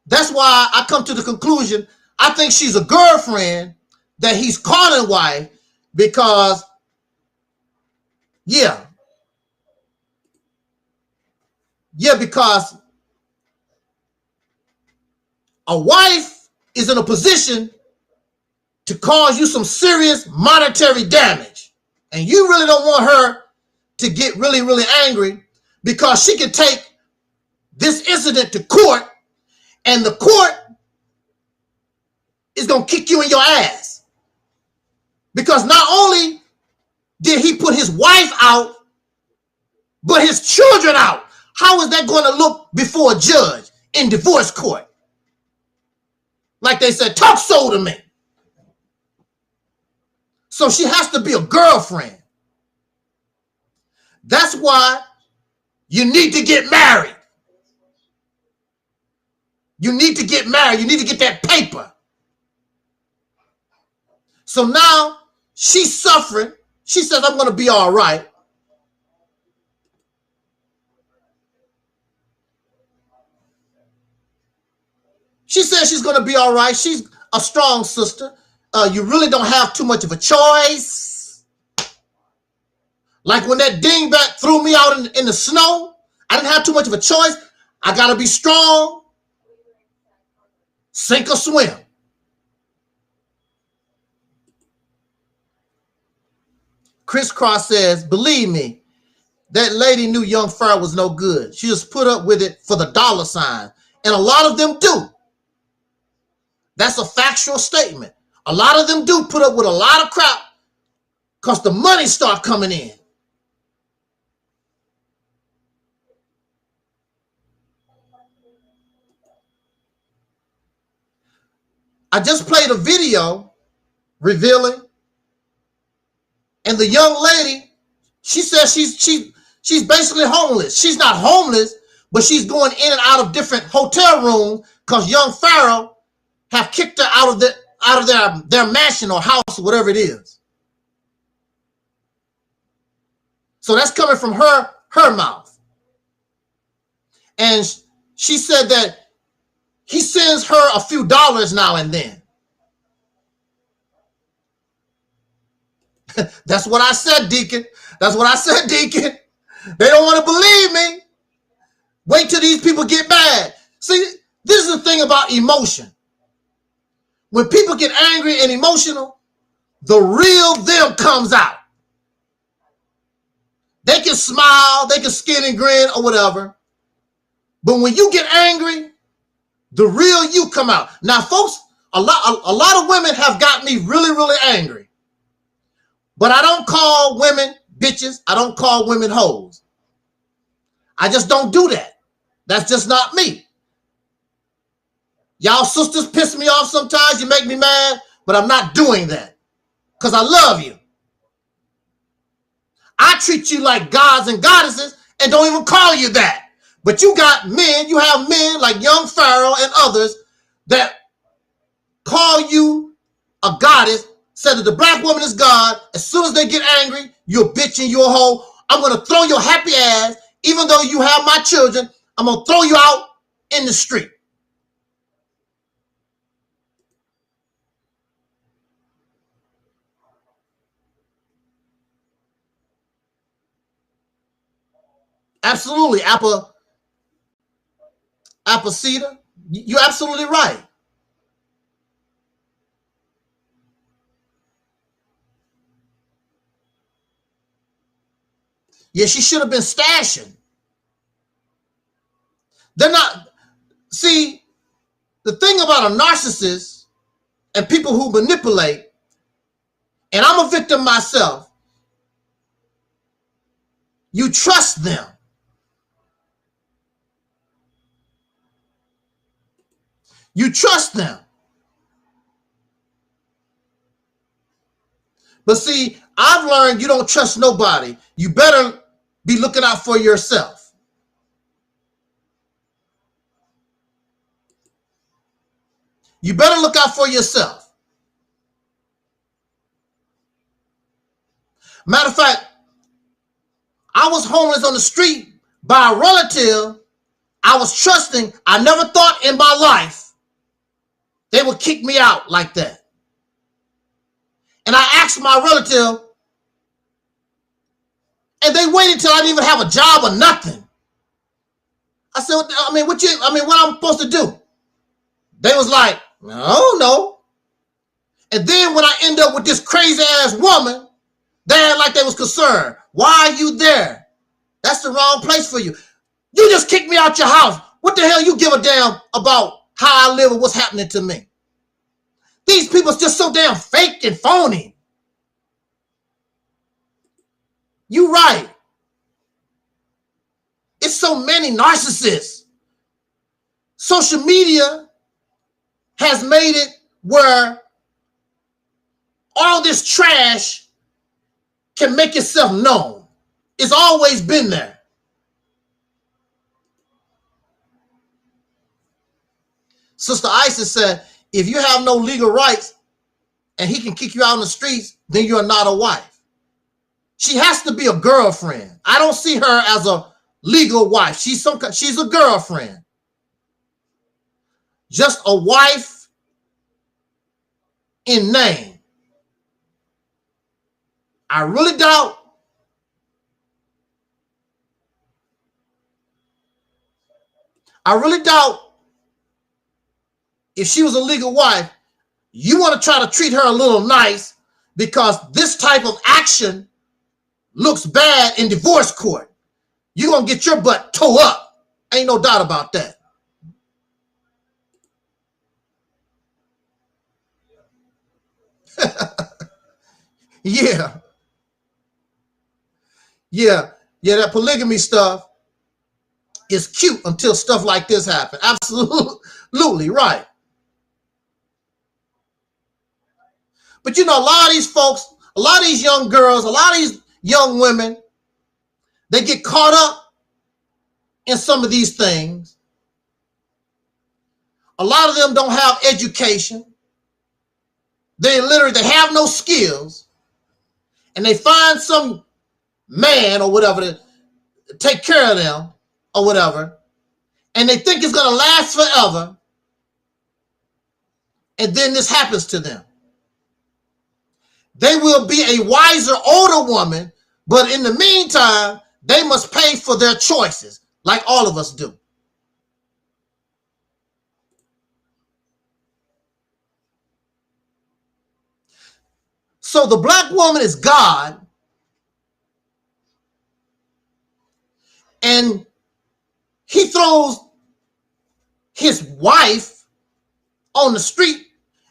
N: That's why I come to the conclusion, I think she's a girlfriend that he's calling wife because, because a wife is in a position to cause you some serious monetary damage. And you really don't want her to get really, really angry, because she can take this incident to court and the court is going to kick you in your ass. Because not only did he put his wife out, but his children out. How is that going to look before a judge in divorce court? Like they said, talk so to me. So she has to be a girlfriend. That's why you need to get married. You need to get married. You need to get that paper. So now she's suffering. She says, I'm going to be all right. She says she's going to be all right. She's a strong sister. You really don't have too much of a choice. Like when that dingbat threw me out in the snow, I didn't have too much of a choice. I got to be strong. Sink or swim. Crisscross says, believe me, that lady knew young Pharaoh was no good. She just put up with it for the dollar sign. And a lot of them do. That's a factual statement. A lot of them do put up with a lot of crap because the money start coming in. I just played a video revealing, and the young lady, she says she's basically homeless. She's not homeless, but she's going in and out of different hotel rooms because young Pharaoh have kicked her out of their mansion or house or whatever it is. So that's coming from her mouth. And she said that he sends her a few dollars now and then. That's what I said, Deacon. That's what I said, Deacon. They don't want to believe me. Wait till these people get mad. See, this is the thing about emotion. When people get angry and emotional, the real them comes out. They can smile, they can skin and grin or whatever. But when you get angry, the real you come out. Now, folks, a lot of women have got me really, really angry. But I don't call women bitches. I don't call women hoes. I just don't do that. That's just not me. Y'all sisters piss me off sometimes. You make me mad, but I'm not doing that because I love you. I treat you like gods and goddesses and don't even call you that. But you got men, you have men like young Pharaoh and others that call you a goddess, said that the black woman is God. As soon as they get angry, you're a bitch and you're a hoe. I'm going to throw your happy ass, even though you have my children, I'm going to throw you out in the street. Absolutely, Applecita, you're absolutely right. Yeah, she should have been stashing. They're not. See, the thing about a narcissist and people who manipulate, and I'm a victim myself, you trust them. You trust them. But see, I've learned you don't trust nobody. You better be looking out for yourself. You better look out for yourself. Matter of fact, I was homeless on the street by a relative I was trusting. I never thought in my life they would kick me out like that. And I asked my relative, and they waited till I didn't even have a job or nothing. I said, what I'm supposed to do? They was like, I don't know. And then when I end up with this crazy ass woman, they act like they was concerned. Why are you there? That's the wrong place for you. You just kicked me out your house. What the hell you give a damn about how I live and what's happening to me? These people's just so damn fake and phony. You right. It's so many narcissists. Social media has made it where all this trash can make itself known. It's always been there. Sister Isis said, if you have no legal rights and he can kick you out in the streets, then you're not a wife. She has to be a girlfriend. I don't see her as a legal wife. She's a girlfriend. Just a wife in name. I really doubt if she was a legal wife, you want to try to treat her a little nice because this type of action looks bad in divorce court. You're going to get your butt towed up. Ain't no doubt about that. Yeah, that polygamy stuff is cute until stuff like this happens. Absolutely right. But you know, a lot of these folks, a lot of these young girls, a lot of these young women, they get caught up in some of these things. A lot of them don't have education. They have no skills. And they find some man or whatever to take care of them or whatever. And they think it's going to last forever. And then this happens to them. They will be a wiser, older woman, but in the meantime, they must pay for their choices, like all of us do. So the black woman is God, and he throws his wife on the street,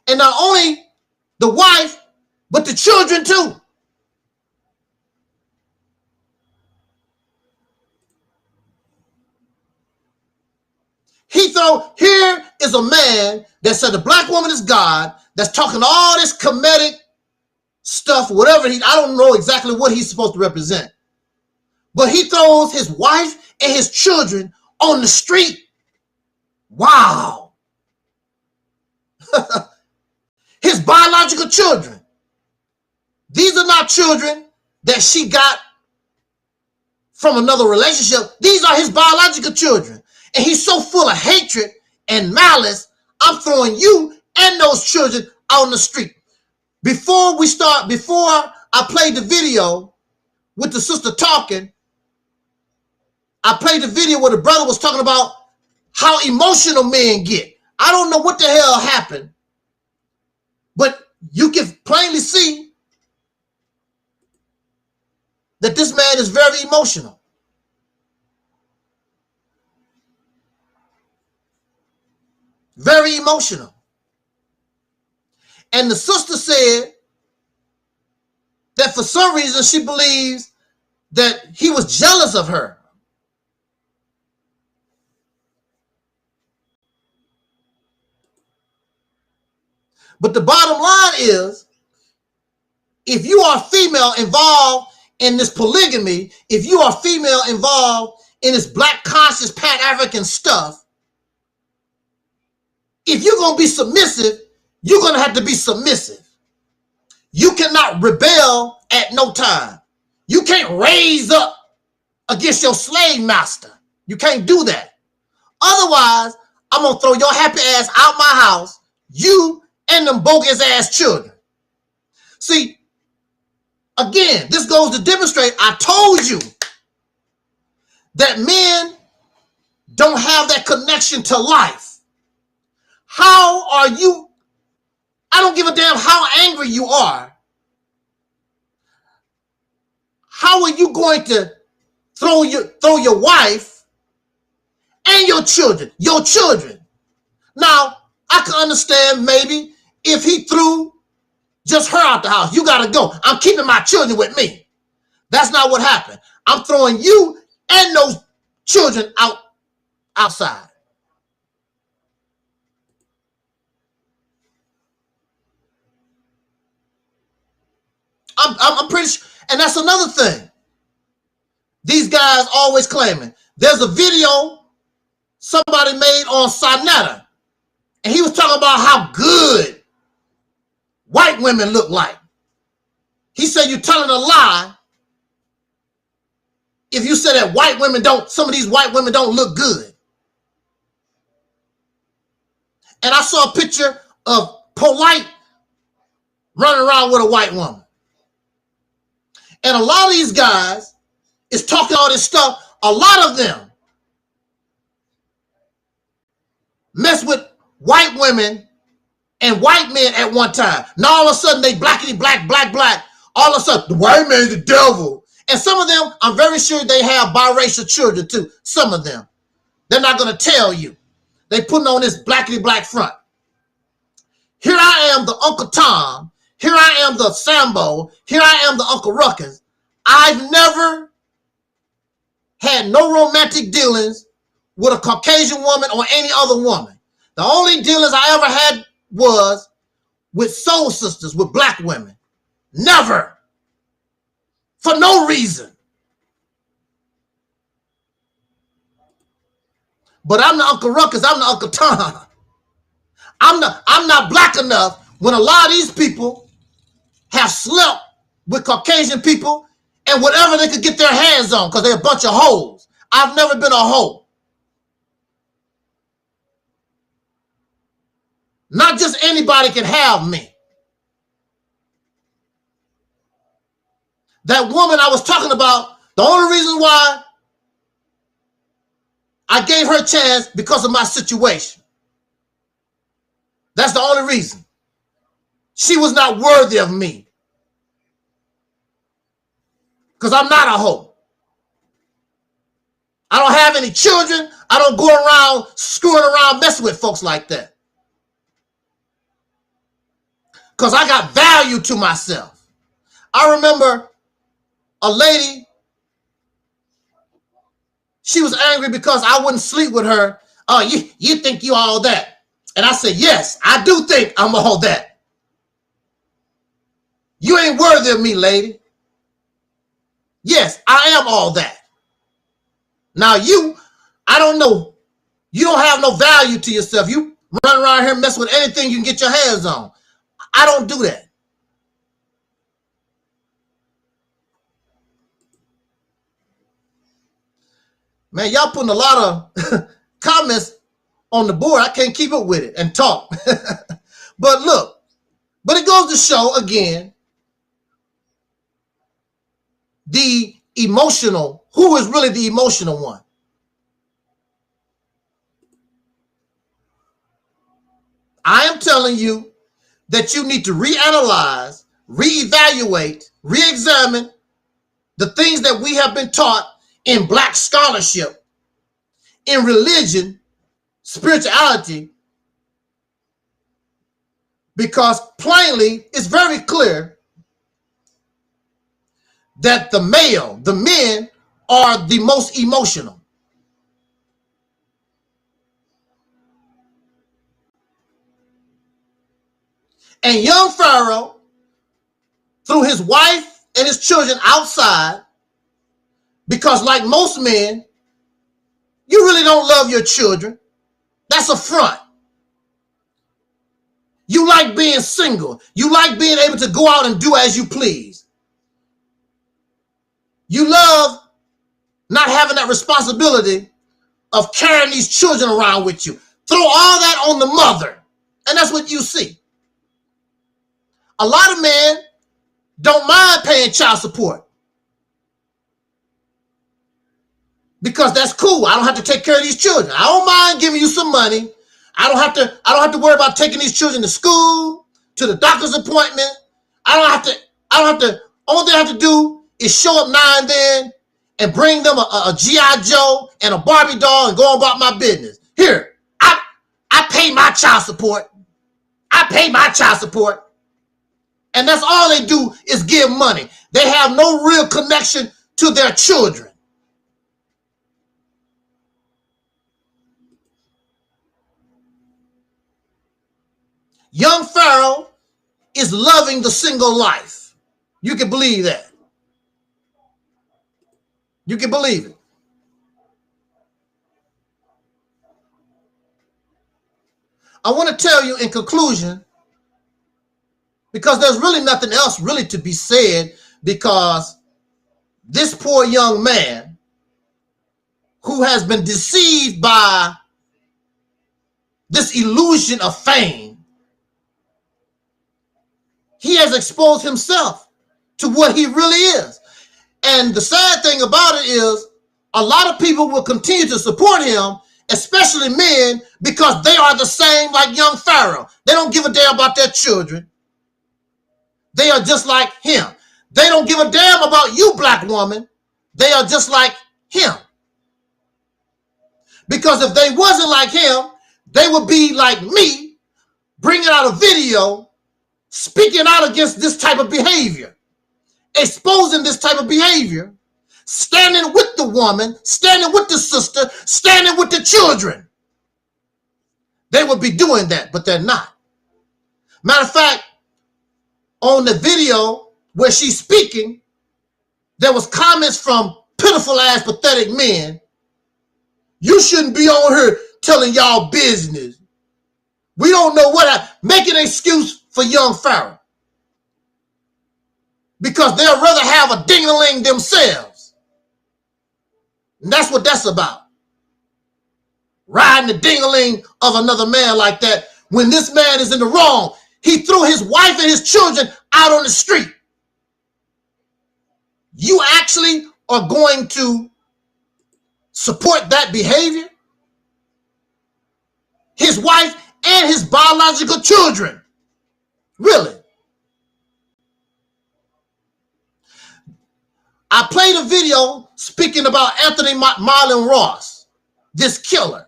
N: and not only the wife, but the children too. Here is a man that said the black woman is God, that's talking all this comedic stuff, whatever I don't know exactly what he's supposed to represent. But he throws his wife and his children on the street. Wow. His biological children. These are not children that she got from another relationship. These are his biological children. And he's so full of hatred and malice, I'm throwing you and those children out on the street. Before I played the video with the sister talking, I played the video where the brother was talking about how emotional men get. I don't know what the hell happened, but you can plainly see that this man is very emotional. Very emotional. And the sister said that for some reason she believes that he was jealous of her. But the bottom line is, if you are female involved in this polygamy, if you are female involved in this black conscious Pan-African stuff, if you're going to be submissive, you're going to have to be submissive. You cannot rebel at no time. You can't raise up against your slave master. You can't do that. Otherwise, I'm going to throw your happy ass out my house, you and them bogus ass children. See, again, this goes to demonstrate, I told you that men don't have that connection to life. How are you? I don't give a damn how angry you are. How are you going to throw your wife and your children? Your children. Now, I can understand maybe if he threw just her out the house. You got to go. I'm keeping my children with me. That's not what happened. I'm throwing you and those children outside. I'm pretty sure, and that's another thing. These guys always claiming. There's a video somebody made on Sonata, and he was talking about how good white women look like. He said you're telling a lie if you say that some of these white women don't look good. And I saw a picture of Polite running around with a white woman. And a lot of these guys is talking all this stuff. A lot of them mess with white women and white men at one time. Now all of a sudden they blackity black, black, black. All of a sudden the white man's the devil. And some of them, I'm very sure they have biracial children too. Some of them. They're not going to tell you. They putting on this blackity black front. Here I am, the Uncle Tom. Here I am, the Sambo. Here I am, the Uncle Ruckus. I've never had no romantic dealings with a Caucasian woman or any other woman. The only dealings I ever had was with soul sisters, with black women. Never. For no reason. But I'm the Uncle Ruckus. I'm the Uncle Tom. I'm not black enough when a lot of these people have slept with Caucasian people and whatever they could get their hands on because they're a bunch of hoes. I've never been a hoe. Not just anybody can have me. That woman I was talking about, the only reason why I gave her a chance because of my situation. That's the only reason. She was not worthy of me. Because I'm not a hoe. I don't have any children. I don't go around screwing around messing with folks like that. Because I got value to myself. I remember a lady, she was angry because I wouldn't sleep with her oh, you think you all that. And I said, yes, I do think I'm all that. You ain't worthy of me, lady. Yes, I am all that. Now you, I don't know. You don't have no value to yourself. You run around here messing with anything you can get your hands on. I don't do that. Man, y'all putting a lot of comments on the board. I can't keep up with it and talk. But look, but it goes to show again, the emotional, who is really the emotional one? I am telling you that you need to reanalyze, reevaluate, reexamine the things that we have been taught in Black scholarship, in religion, spirituality, because plainly it's very clear that the men are the most emotional. And young Pharaoh, through his wife and his children outside, because like most men, you really don't love your children. That's a front. You like being single. You like being able to go out and do as you please. You love not having that responsibility of carrying these children around with you. Throw all that on the mother. And that's what you see. A lot of men don't mind paying child support, because that's cool. I don't have to take care of these children. I don't mind giving you some money. I don't have to worry about taking these children to school, to the doctor's appointment. Only thing I have to do is show up now and then and bring them a G.I. Joe and a Barbie doll and go about my business. Here, I pay my child support. I pay my child support. And that's all they do is give money. They have no real connection to their children. Young Pharaoh is loving the single life. You can believe that. You can believe it. I want to tell you in conclusion, because there's really nothing else really to be said, because this poor young man who has been deceived by this illusion of fame, he has exposed himself to what he really is. And the sad thing about it is a lot of people will continue to support him, especially men, because they are the same like young Pharaoh. They don't give a damn about their children. They are just like him. They don't give a damn about you, black woman. They are just like him. Because if they wasn't like him, they would be like me, bringing out a video, speaking out against this type of behavior, exposing this type of behavior, standing with the woman, standing with the sister, standing with the children. They would be doing that, but they're not. Matter of fact, on the video where she's speaking, there was comments from pitiful ass pathetic men. You shouldn't be on here telling y'all business. We don't know what make an excuse for young Pharaoh, because they'll rather have a ding-a-ling themselves. And that's what that's about. Riding the ding-a-ling of another man like that when this man is in the wrong. He threw his wife and his children out on the street. You actually are going to support that behavior? His wife and his biological children. Really? I played a video speaking about Anthony Marlon Ross, this killer.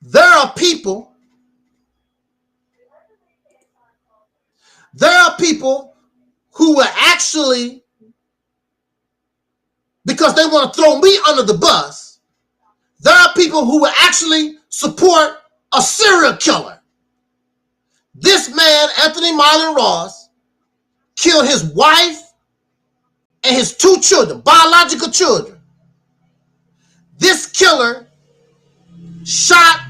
N: There are people who will actually because they want to throw me under the bus, there are people who will actually support a serial killer. This man, Anthony Myron Ross, killed his wife and his 2 children, biological children. This killer shot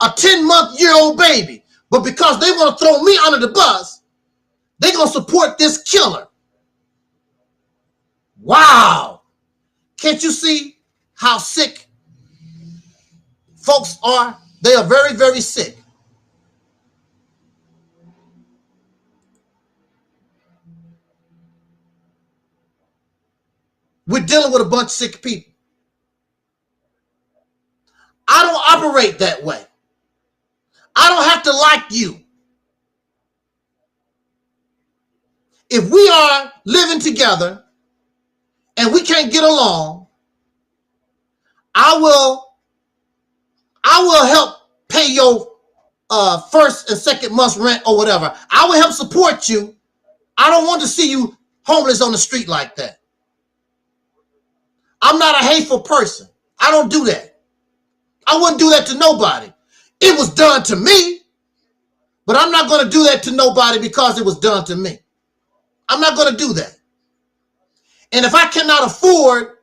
N: a 10-month-old baby. But because they want to throw me under the bus, they're going to support this killer. Wow. Can't you see how sick folks are? They are very, very sick. We're dealing with a bunch of sick people. I don't operate that way. I don't have to like you. If we are living together and we can't get along, I will help pay your first and second month's rent or whatever. I will help support you. I don't want to see you homeless on the street like that. I'm not a hateful person. I don't do that. I wouldn't do that to nobody. It was done to me, but I'm not going to do that to nobody because it was done to me. I'm not going to do that. And if I cannot afford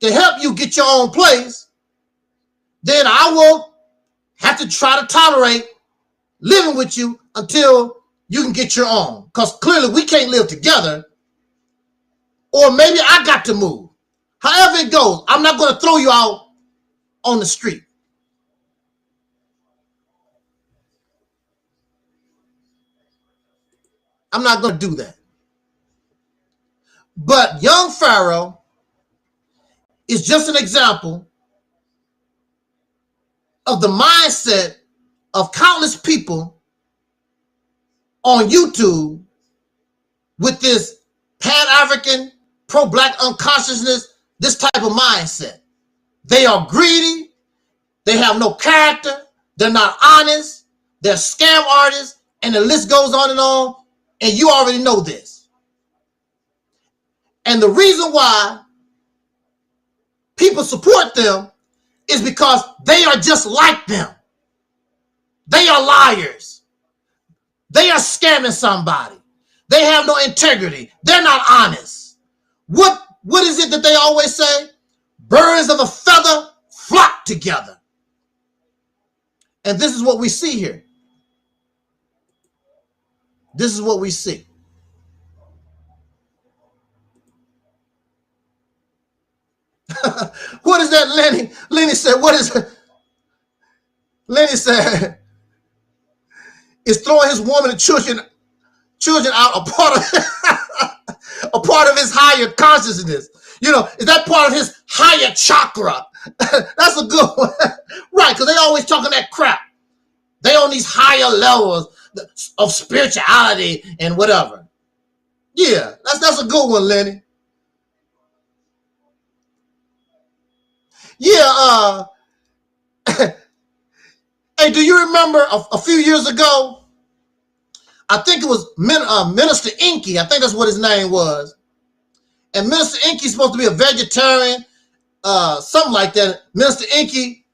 N: to help you get your own place, then I will have to try to tolerate living with you until you can get your own. Because clearly we can't live together. Or maybe I got to move. However it goes, I'm not going to throw you out on the street. I'm not going to do that. But young Pharaoh is just an example of the mindset of countless people on YouTube with this Pan-African, pro-Black unconsciousness, this type of mindset. They are greedy. They have no character. They're not honest. They're scam artists. And the list goes on. And you already know this. And the reason why people support them is because they are just like them. They are liars. They are scamming somebody. They have no integrity. They're not honest. What is it that they always say? Birds of a feather flock together. And this is what we see here. This is what we see. What is that, Lenny? Lenny said, what is it? Lenny said, is throwing his woman and children out a part of his higher consciousness. You know, is that part of his higher chakra? That's a good one. Right, because they always talking that crap. They on these higher levels of spirituality and whatever. Yeah, that's a good one, Lenny. Yeah, hey, do you remember a few years ago? I think it was Minister Inky. I think that's what his name was. And Minister Inky's supposed to be a vegetarian, something like that. Minister Inky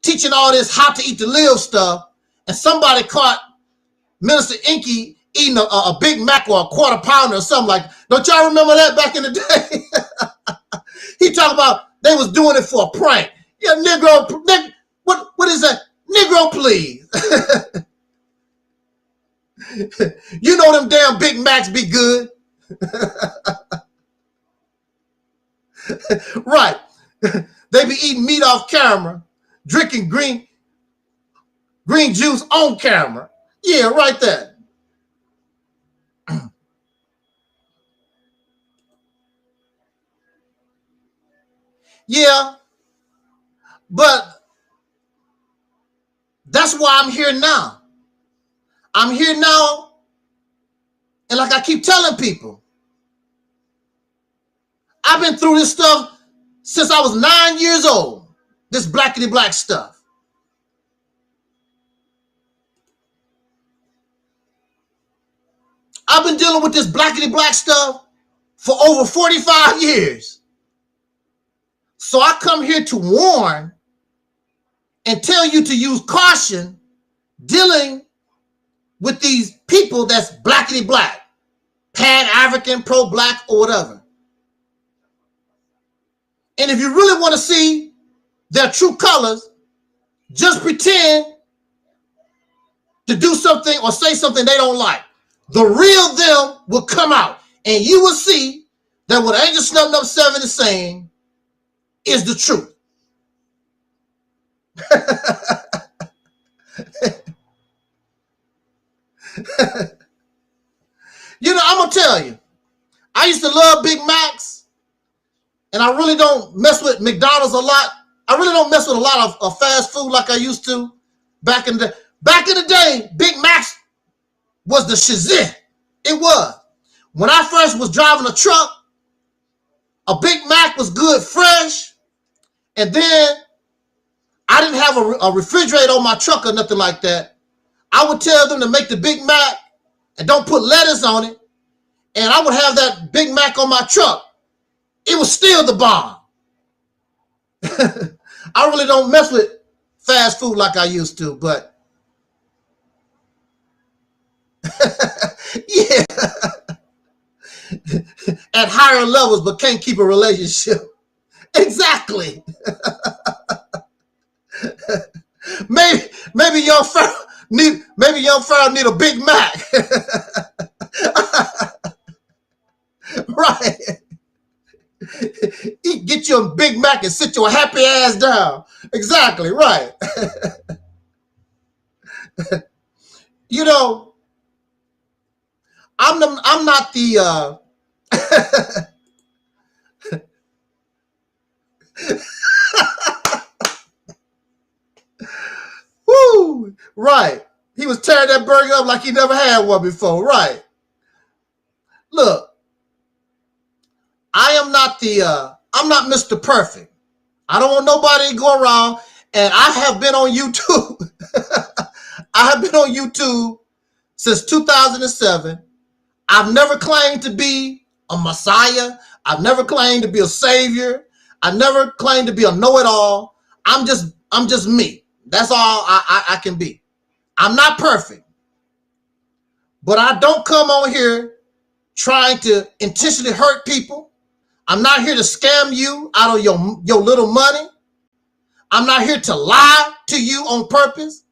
N: teaching all this how to eat to live stuff. And somebody caught Minister Inky eating a Big Mac or a quarter pounder or something like that. Don't y'all remember that back in the day? He talked about they was doing it for a prank. Yeah, Negro, what is that? Negro, please. You know them damn Big Macs be good. Right. They be eating meat off camera, drinking green juice on camera. Yeah, right there. Yeah, but that's why I'm here now. I'm here now, and like I keep telling people, I've been through this stuff since I was 9 years old, this blackity black stuff. I've been dealing with this blackity black stuff for over 45 years. So I come here to warn and tell you to use caution dealing with these people that's blackity black, Pan-African, pro-black, or whatever. And if you really want to see their true colors, just pretend to do something or say something they don't like. The real them will come out, and you will see that what Angel Snub Nub 7 is saying is the truth. You know, I'm gonna tell you, I used to love Big Macs, and I really don't mess with McDonald's a lot. I really don't mess with a lot of fast food like I used to back in the day. Big Macs was the shizit. It was. When I first was driving a truck, a Big Mac was good fresh, and then I didn't have a refrigerator on my truck or nothing like that. I would tell them to make the Big Mac and don't put lettuce on it, and I would have that Big Mac on my truck. It was still the bomb. I really don't mess with fast food like I used to, but yeah, at higher levels, but can't keep a relationship. Exactly. maybe young Pharaoh need a Big Mac. Right. Get you a Big Mac and sit your happy ass down. Exactly, right. You know, I'm not the woo, right. He was tearing that burger up like he never had one before, right. Look, I am not I'm not Mr. Perfect. I don't want nobody to go around, and I have been on YouTube. I have been on YouTube since 2007. I've never claimed to be a messiah. I've never claimed to be a savior. I've never claimed to be a know-it-all. I'm just me. That's all I can be. I'm not perfect. But I don't come on here trying to intentionally hurt people. I'm not here to scam you out of your little money. I'm not here to lie to you on purpose.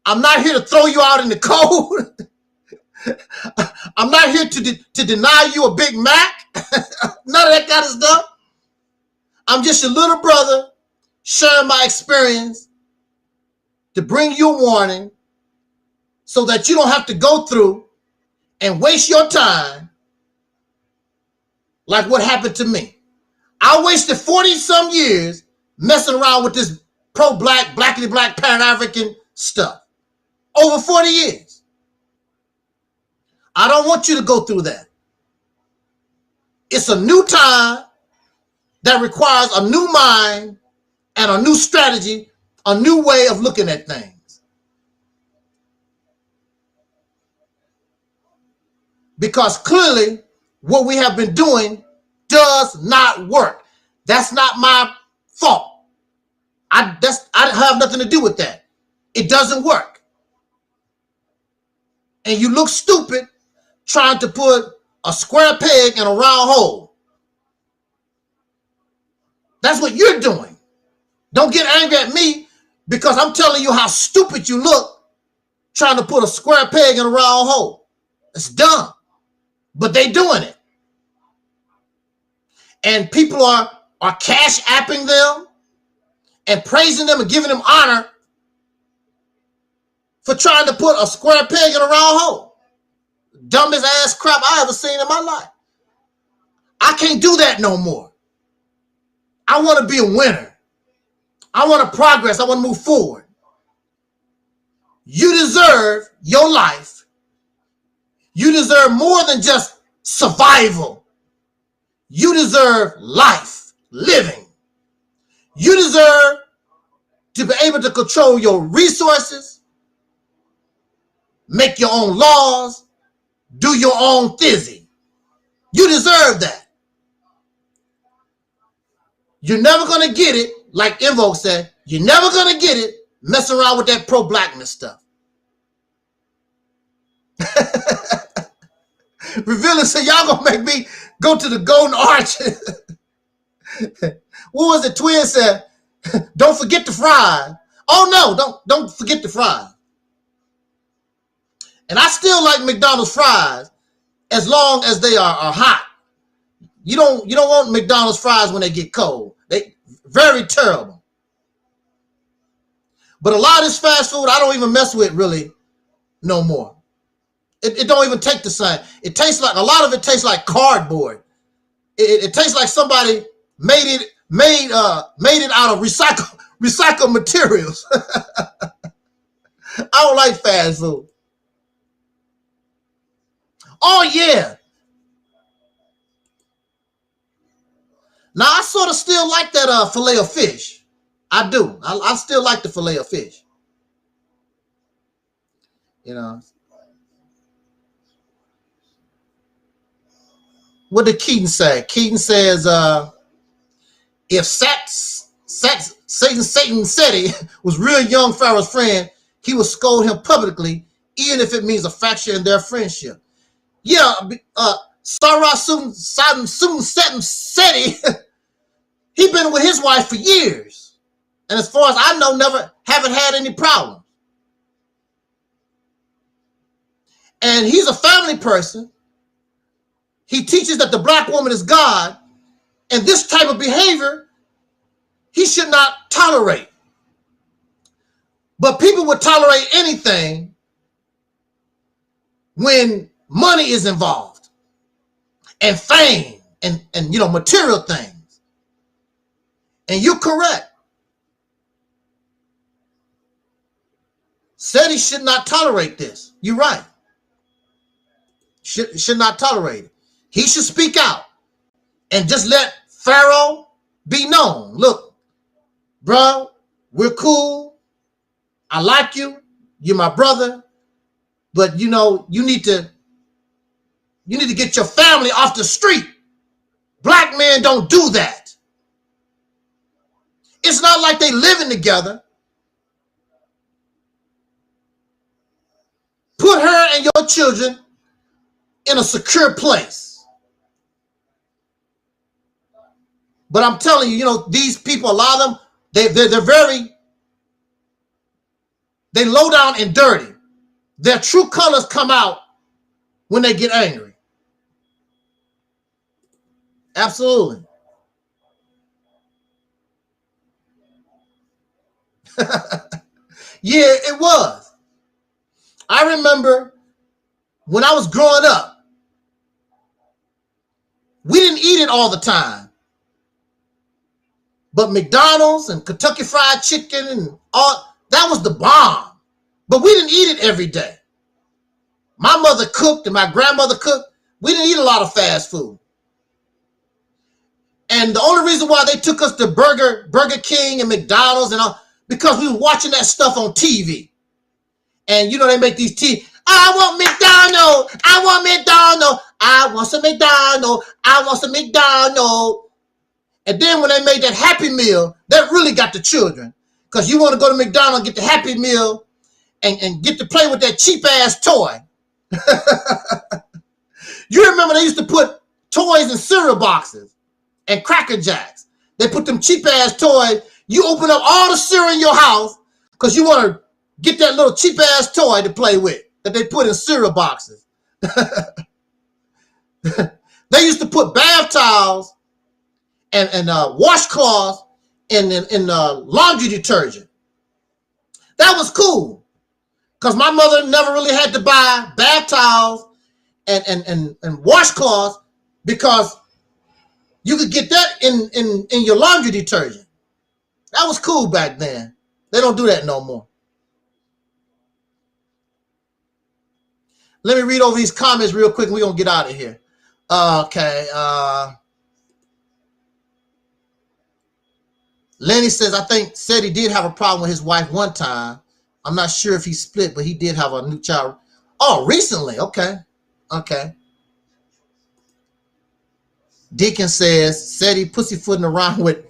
N: I'm not here to throw you out in the cold. I'm not here to deny you a Big Mac. None of that kind of stuff. I'm just your little brother sharing my experience to bring you a warning so that you don't have to go through and waste your time like what happened to me. I wasted 40-some years messing around with this pro-black, blackity-black, Pan-African stuff. Over 40 years. I don't want you to go through that. It's a new time that requires a new mind and a new strategy, a new way of looking at things. Because clearly, what we have been doing does not work. That's not my fault. I have nothing to do with that. It doesn't work. And you look stupid trying to put a square peg in a round hole. That's what you're doing. Don't get angry at me because I'm telling you how stupid you look trying to put a square peg in a round hole. It's dumb. But they doing it. And people are cash apping them and praising them and giving them honor for trying to put a square peg in a round hole. Dumbest ass crap I ever seen in my life. I can't do that no more. I want to be a winner. I want to progress. I want to move forward. You deserve your life. You deserve more than just survival. You deserve life, living. You deserve to be able to control your resources, make your own laws, do your own thizzy. You deserve that. You're never going to get it, like Invoke said, you're never going to get it messing around with that pro-blackness stuff. Revealer said, y'all going to make me go to the Golden Arch. What was it? Twin said, don't forget the fries. Oh, no, don't forget the fries. And I still like McDonald's fries as long as they are hot. You don't want McDonald's fries when they get cold. They very terrible. But a lot of this fast food, I don't even mess with really no more. It don't even take the same. It tastes like, a lot of it tastes like cardboard. It tastes like somebody made it out of recycled materials. I don't like fast food. Oh yeah. Now I sort of still like that filet of fish. I do. I still like the filet of fish. You know. What did Keaton say? Keaton says, if Satan said he was real young Pharaoh's friend, he would scold him publicly, even if it means a fracture in their friendship. Yeah, Sarah Soon Seti, he been with his wife for years. And as far as I know, haven't had any problems. And he's a family person. He teaches that the black woman is God, and this type of behavior he should not tolerate. But people would tolerate anything when money is involved and fame and you know, material things. And you're correct. Said he should not tolerate this. You're right. Should not tolerate it. He should speak out and just let Pharaoh be known. Look, bro, we're cool. I like you. You're my brother. But you know, you need to get your family off the street. Black men don't do that. It's not like they living together. Put her and your children in a secure place. But I'm telling you, you know, these people, a lot of them, they're very low down and dirty. Their true colors come out when they get angry. Absolutely. Yeah, it was. I remember when I was growing up, we didn't eat it all the time. But McDonald's and Kentucky Fried Chicken and all, that was the bomb. But we didn't eat it every day. My mother cooked and my grandmother cooked. We didn't eat a lot of fast food. And the only reason why they took us to Burger King and McDonald's and all, because we were watching that stuff on TV. And you know, they make these I want McDonald's. I want McDonald's. I want some McDonald's. I want some McDonald's. And then when they made that Happy Meal, that really got the children. Because you want to go to McDonald's and get the Happy Meal and get to play with that cheap-ass toy. You remember they used to put toys in cereal boxes and Cracker Jacks. They put them cheap-ass toys. You open up all the cereal in your house because you want to get that little cheap-ass toy to play with that they put in cereal boxes. They used to put bath towels and washcloths in laundry detergent. That was cool because my mother never really had to buy bath towels and washcloths because you could get that in your laundry detergent. That was cool back then. They don't do that no more. Let me read over these comments real quick and we're going to get out of here. Okay. Lenny says, I think said he did have a problem with his wife one time. I'm not sure if he split, but he did have a new child. Oh, recently. Okay. Okay. Deacon said he pussyfooting around with.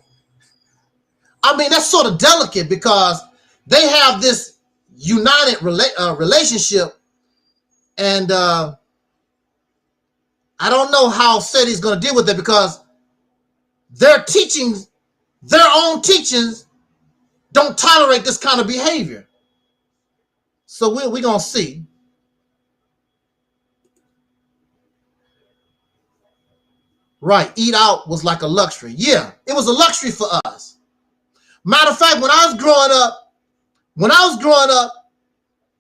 N: I mean, that's sort of delicate because they have this united relationship, and I don't know how SETI's going to deal with it because their teachings, their own teachings, don't tolerate this kind of behavior. So we're going to see. Right, eat out was like a luxury. Yeah, it was a luxury for us. Matter of fact, when I was growing up,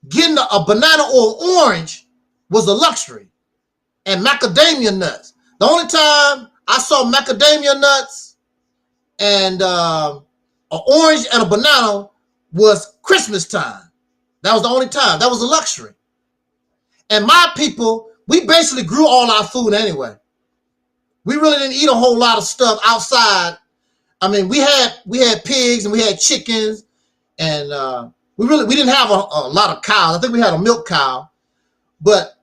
N: getting a banana or orange was a luxury. And macadamia nuts. The only time I saw macadamia nuts and an orange and a banana was Christmas time. That was the only time. That was a luxury. And my people, we basically grew all our food anyway. We really didn't eat a whole lot of stuff outside. I mean, we had pigs and we had chickens, and we didn't have a lot of cows. I think we had a milk cow, but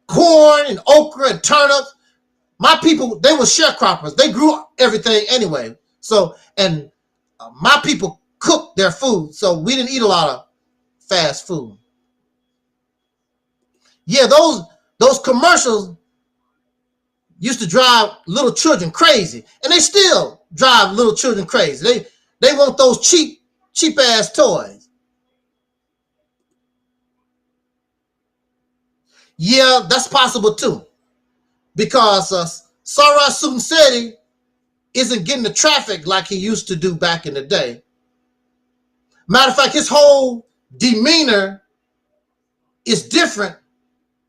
N: corn and okra and turnips. My people, they were sharecroppers. They grew everything anyway. So, and my people cooked their food, so we didn't eat a lot of fast food. Yeah, those commercials used to drive little children crazy, and they still drive little children crazy. They want those cheap ass toys. Yeah, that's possible too, because Sarah Sunseti isn't getting the traffic like he used to do back in the day. Matter of fact, his whole demeanor is different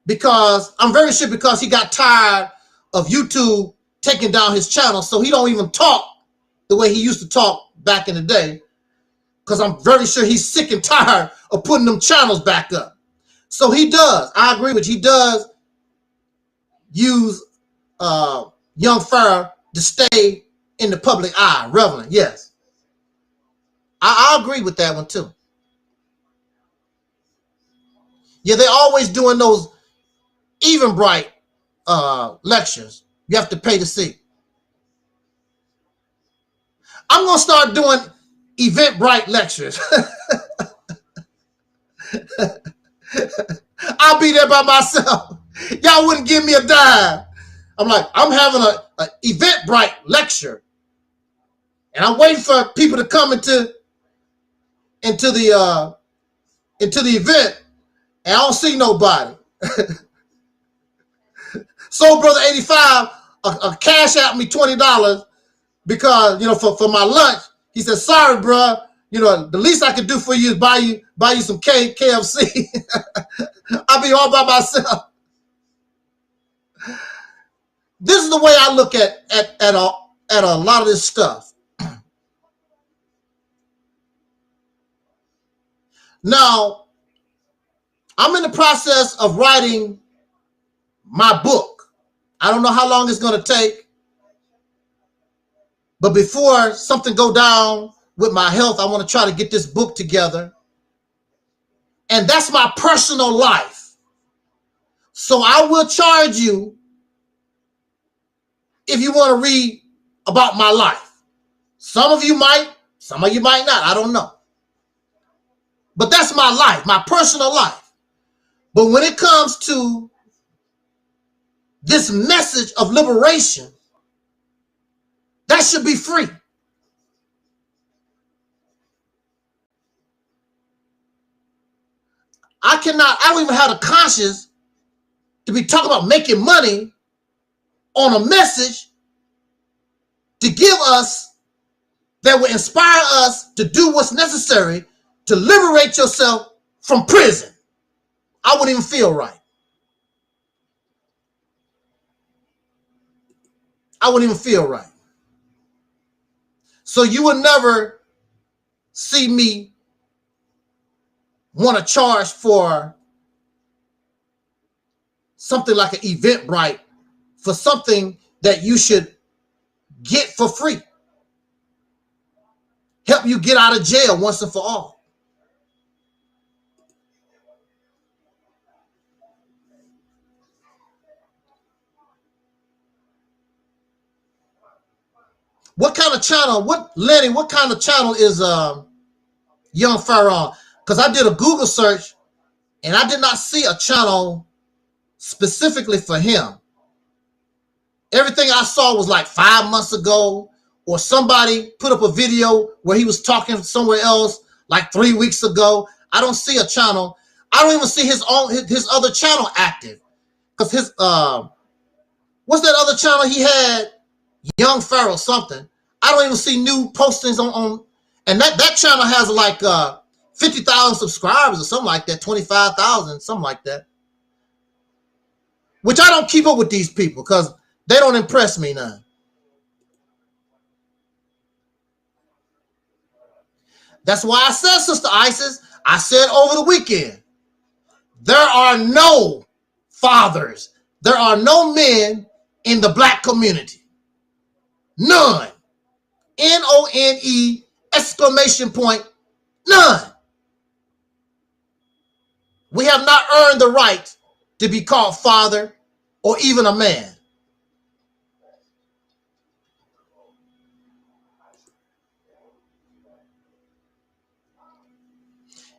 N: because I'm very sure because he got tired of YouTube taking down his channel, so he don't even talk the way he used to talk back in the day, because I'm very sure he's sick and tired of putting them channels back up. So he does. I agree with you. He does use young Pharaoh to stay in the public eye, relevant. Yes. I agree with that one too. Yeah, they're always doing those Ibn'rad lectures. You have to pay to see. I'm going to start doing Eventbrite lectures. I'll be there by myself. Y'all wouldn't give me a dime. I'm like, I'm having an Eventbrite lecture, and I'm waiting for people to come into the event, and I don't see nobody. Soul Brother 85 cash out me $20 because, you know, for my lunch. He said, sorry, bro. You know, the least I could do for you is buy you some KFC. I'll be all by myself. This is the way I look at a lot of this stuff. Now, I'm in the process of writing my book. I don't know how long it's going to take, but before something go down with my health, I want to try to get this book together. And that's my personal life. So I will charge you if you want to read about my life. Some of you might not. I don't know. But that's my life, my personal life. But when it comes to this message of liberation, that should be free. I don't even have the conscience to be talking about making money on a message to give us that will inspire us to do what's necessary to liberate yourself from prison. I wouldn't even feel right. I wouldn't even feel right. So you will never see me want to charge for something like an Eventbrite for something that you should get for free. Help you get out of jail once and for all. What kind of channel? Lenny? What kind of channel is Young Pharaoh? Because I did a Google search and I did not see a channel specifically for him. Everything I saw was like 5 months ago, or somebody put up a video where he was talking somewhere else like 3 weeks ago. I don't see a channel. I don't even see his other channel active. Because his what's that other channel he had? Young Pharaoh something. I don't even see new postings on and that channel has like 50,000 subscribers or something like that, 25,000, something like that. Which I don't keep up with these people because they don't impress me none. That's why I said, Sister Isis, I said over the weekend, there are no fathers, there are no men in the black community. None. N-O-N-E exclamation point, none. We have not earned the right to be called father or even a man.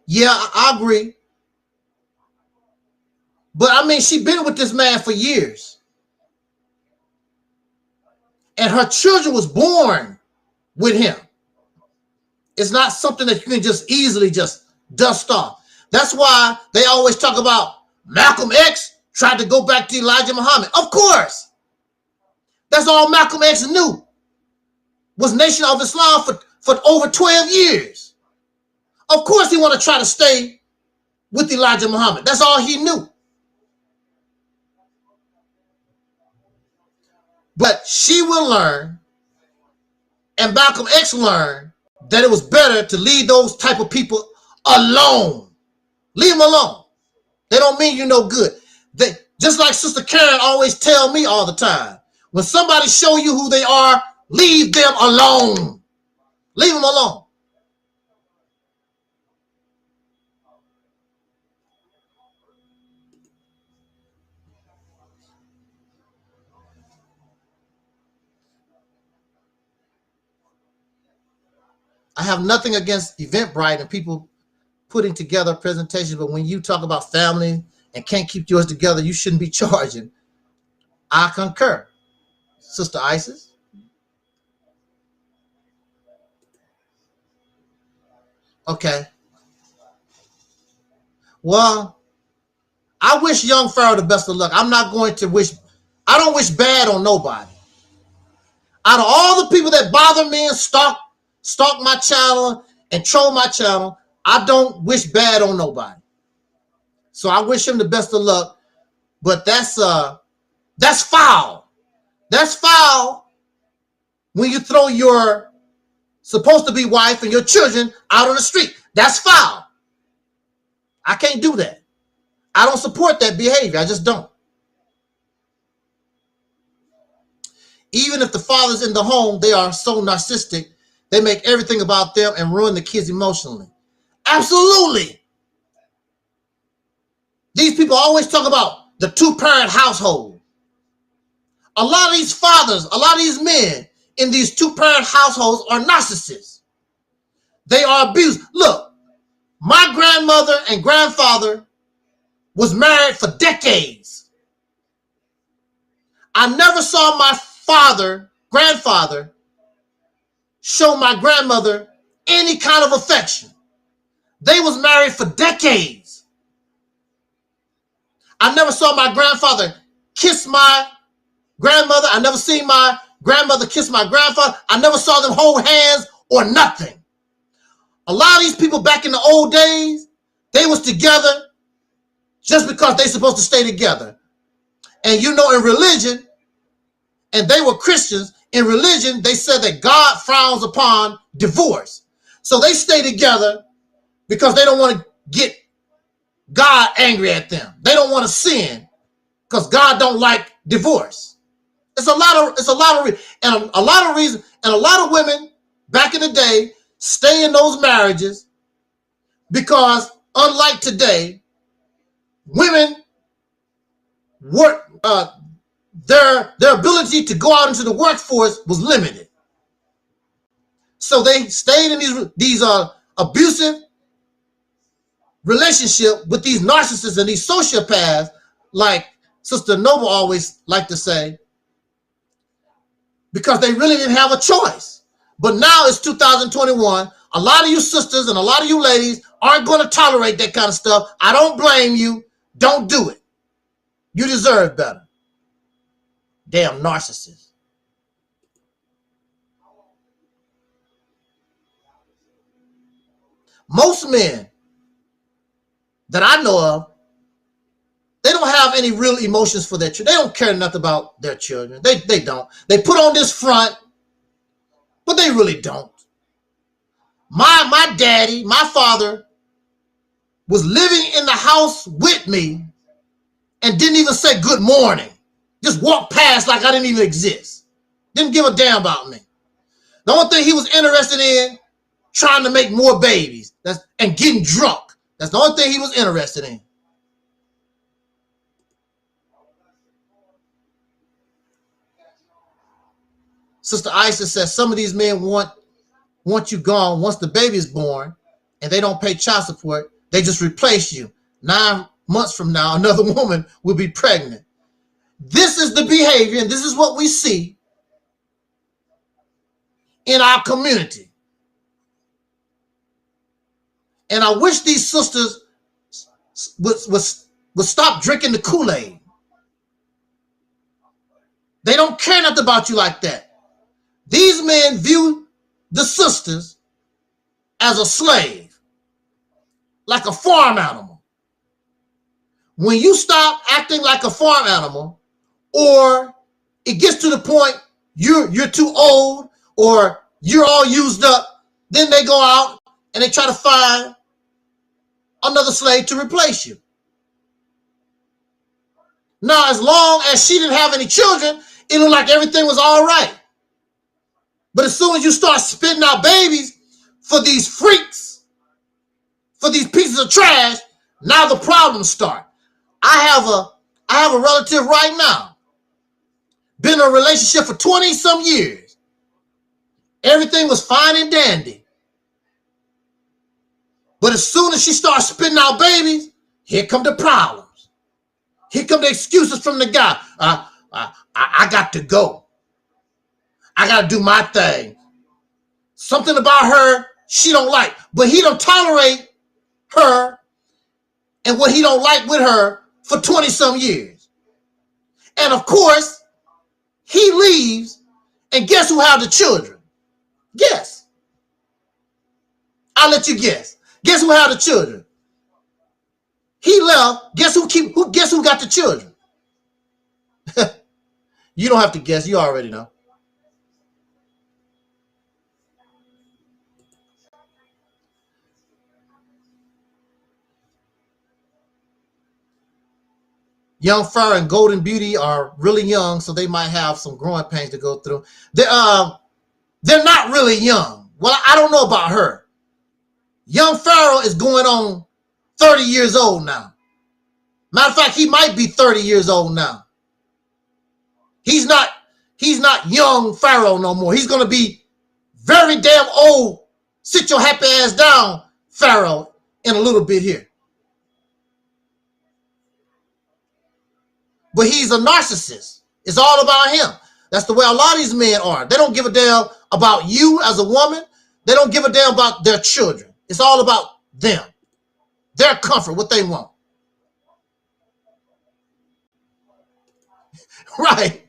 N: Yeah, I agree. But I mean, she's been with this man for years. And her children was born with him. It's not something that you can just easily just dust off. That's why they always talk about Malcolm X tried to go back to Elijah Muhammad. Of course. That's all Malcolm X knew. Was Nation of Islam for over 12 years. Of course he wanted to try to stay with Elijah Muhammad. That's all he knew. But she will learn, and Malcolm X learned, that it was better to leave those type of people alone. Leave them alone. They don't mean you no good. They, just like Sister Karen always tell me all the time, when somebody show you who they are, leave them alone. Leave them alone. I have nothing against Eventbrite and people putting together presentations, but when you talk about family and can't keep yours together, you shouldn't be charging. I concur. Sister Isis? Okay. Well, I wish Young Pharaoh the best of luck. I'm not going to wish, I don't wish bad on nobody. Out of all the people that bother me and stalk my channel and troll my channel, I don't wish bad on nobody. So I wish him the best of luck, but that's foul. That's foul when you throw your supposed to be wife and your children out on the street. That's foul. I can't do that. I don't support that behavior. I just don't. Even if the father's in the home, they are so narcissistic, they make everything about them and ruin the kids emotionally. Absolutely. These people always talk about the two-parent household. A lot of these fathers, a lot of these men in these two-parent households are narcissists. They are abused. Look, my grandmother and grandfather was married for decades. I never saw my grandfather, show my grandmother any kind of affection. They was married for decades. I never saw my grandfather kiss my grandmother. I never seen my grandmother kiss my grandfather. I never saw them hold hands or nothing. A lot of these people back in the old days, they was together just because they supposed to stay together. And you know, in religion, and they were Christians, in religion, they said that God frowns upon divorce. So they stay together because they don't want to get God angry at them. They don't want to sin because God don't like divorce. It's a lot of reasons, and a lot of women back in the day stay in those marriages because, unlike today, women work, their ability to go out into the workforce was limited. So they stayed in these abusive relationship with these narcissists and these sociopaths, like Sister Noble always liked to say, because they really didn't have a choice. But now it's 2021. A lot of you sisters and a lot of you ladies aren't going to tolerate that kind of stuff. I don't blame you. Don't do it. You deserve better. Damn narcissists. Most men that I know of, they don't have any real emotions for their children. They don't care nothing about their children. They don't. They put on this front, but they really don't. My daddy, my father, was living in the house with me and didn't even say good morning. Just walked past like I didn't even exist. Didn't give a damn about me. The only thing he was interested in, trying to make more babies and getting drunk. That's the only thing he was interested in. Sister Isis says some of these men want you gone once the baby is born and they don't pay child support. They just replace you. 9 months from now, another woman will be pregnant. This is the behavior, and this is what we see in our community. And I wish these sisters would stop drinking the Kool-Aid. They don't care nothing about you like that. These men view the sisters as a slave, like a farm animal. When you stop acting like a farm animal, or it gets to the point you're too old or you're all used up, then they go out and they try to find another slave to replace you. Now, as long as she didn't have any children, it looked like everything was all right. But as soon as you start spitting out babies for these freaks, for these pieces of trash, now the problems start. I have a relative right now, been in a relationship for 20 some years. Everything was fine and dandy. But as soon as she starts spitting out babies, here come the problems. Here come the excuses from the guy. I got to go. I got to do my thing. Something about her she don't like, but he don't tolerate her and what he don't like with her for 20 some years. And of course, he leaves, and guess who have the children? Guess. I'll let you guess. Guess who have the children? He left. Guess who got the children? You don't have to guess. You already know. Young Pharaoh and Golden Beauty are really young, so they might have some growing pains to go through. They're not really young. Well, I don't know about her. Young Pharaoh is going on 30 years old now. Matter of fact, he might be 30 years old now. He's not young Pharaoh no more. He's going to be very damn old. Sit your happy ass down, Pharaoh, in a little bit here. But he's a narcissist. It's all about him. That's the way a lot of these men are. They don't give a damn about you as a woman. They don't give a damn about their children. It's all about them, their comfort, what they want. Right.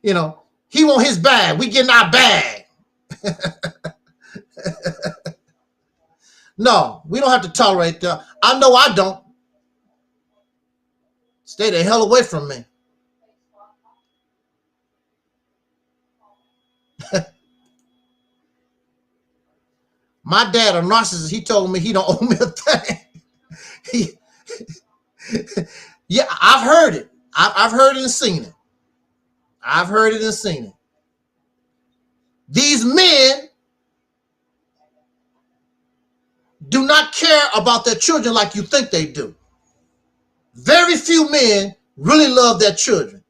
N: You know, he want his bag. We getting our bag. No, we don't have to tolerate that. I know I don't. Stay the hell away from me. My dad, a narcissist, he told me he don't owe me a thing. Yeah, I've heard it. I've heard it and seen it. I've heard it and seen it. These men do not care about their children like you think they do. Very few men really love their children.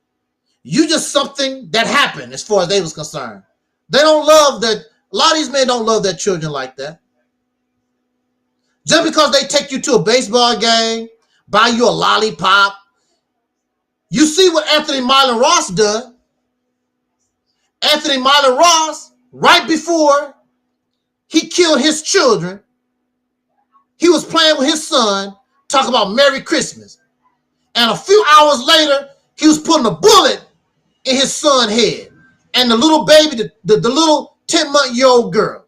N: You just something that happened as far as they was concerned. They don't love that A lot of these men don't love their children like that. Just because they take you to a baseball game, buy you a lollipop. You see what Anthony Myron Ross did. Anthony Myron Ross, right before he killed his children, he was playing with his son, talking about Merry Christmas. And a few hours later, he was putting a bullet in his son's head. And the little baby, the little 10-month-old girl.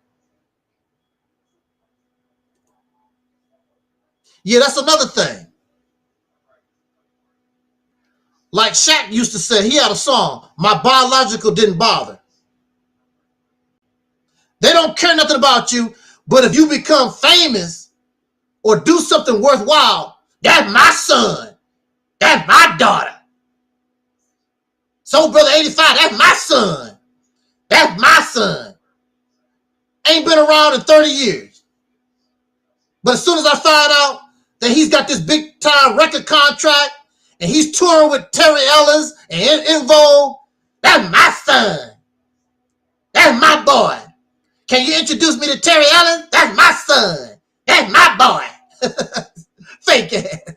N: Yeah, that's another thing. Like Shaq used to say, he had a song, My Biological Didn't Bother. They don't care nothing about you, but if you become famous or do something worthwhile, that's my son. That's my daughter. So Brother 85, that's my son. That's my son. Ain't been around in 30 years. But as soon as I find out that he's got this big time record contract and he's touring with Terry Ellis and In Vogue, that's my son. That's my boy. Can you introduce me to Terry Ellis? That's my son. That's my boy. Fake ass.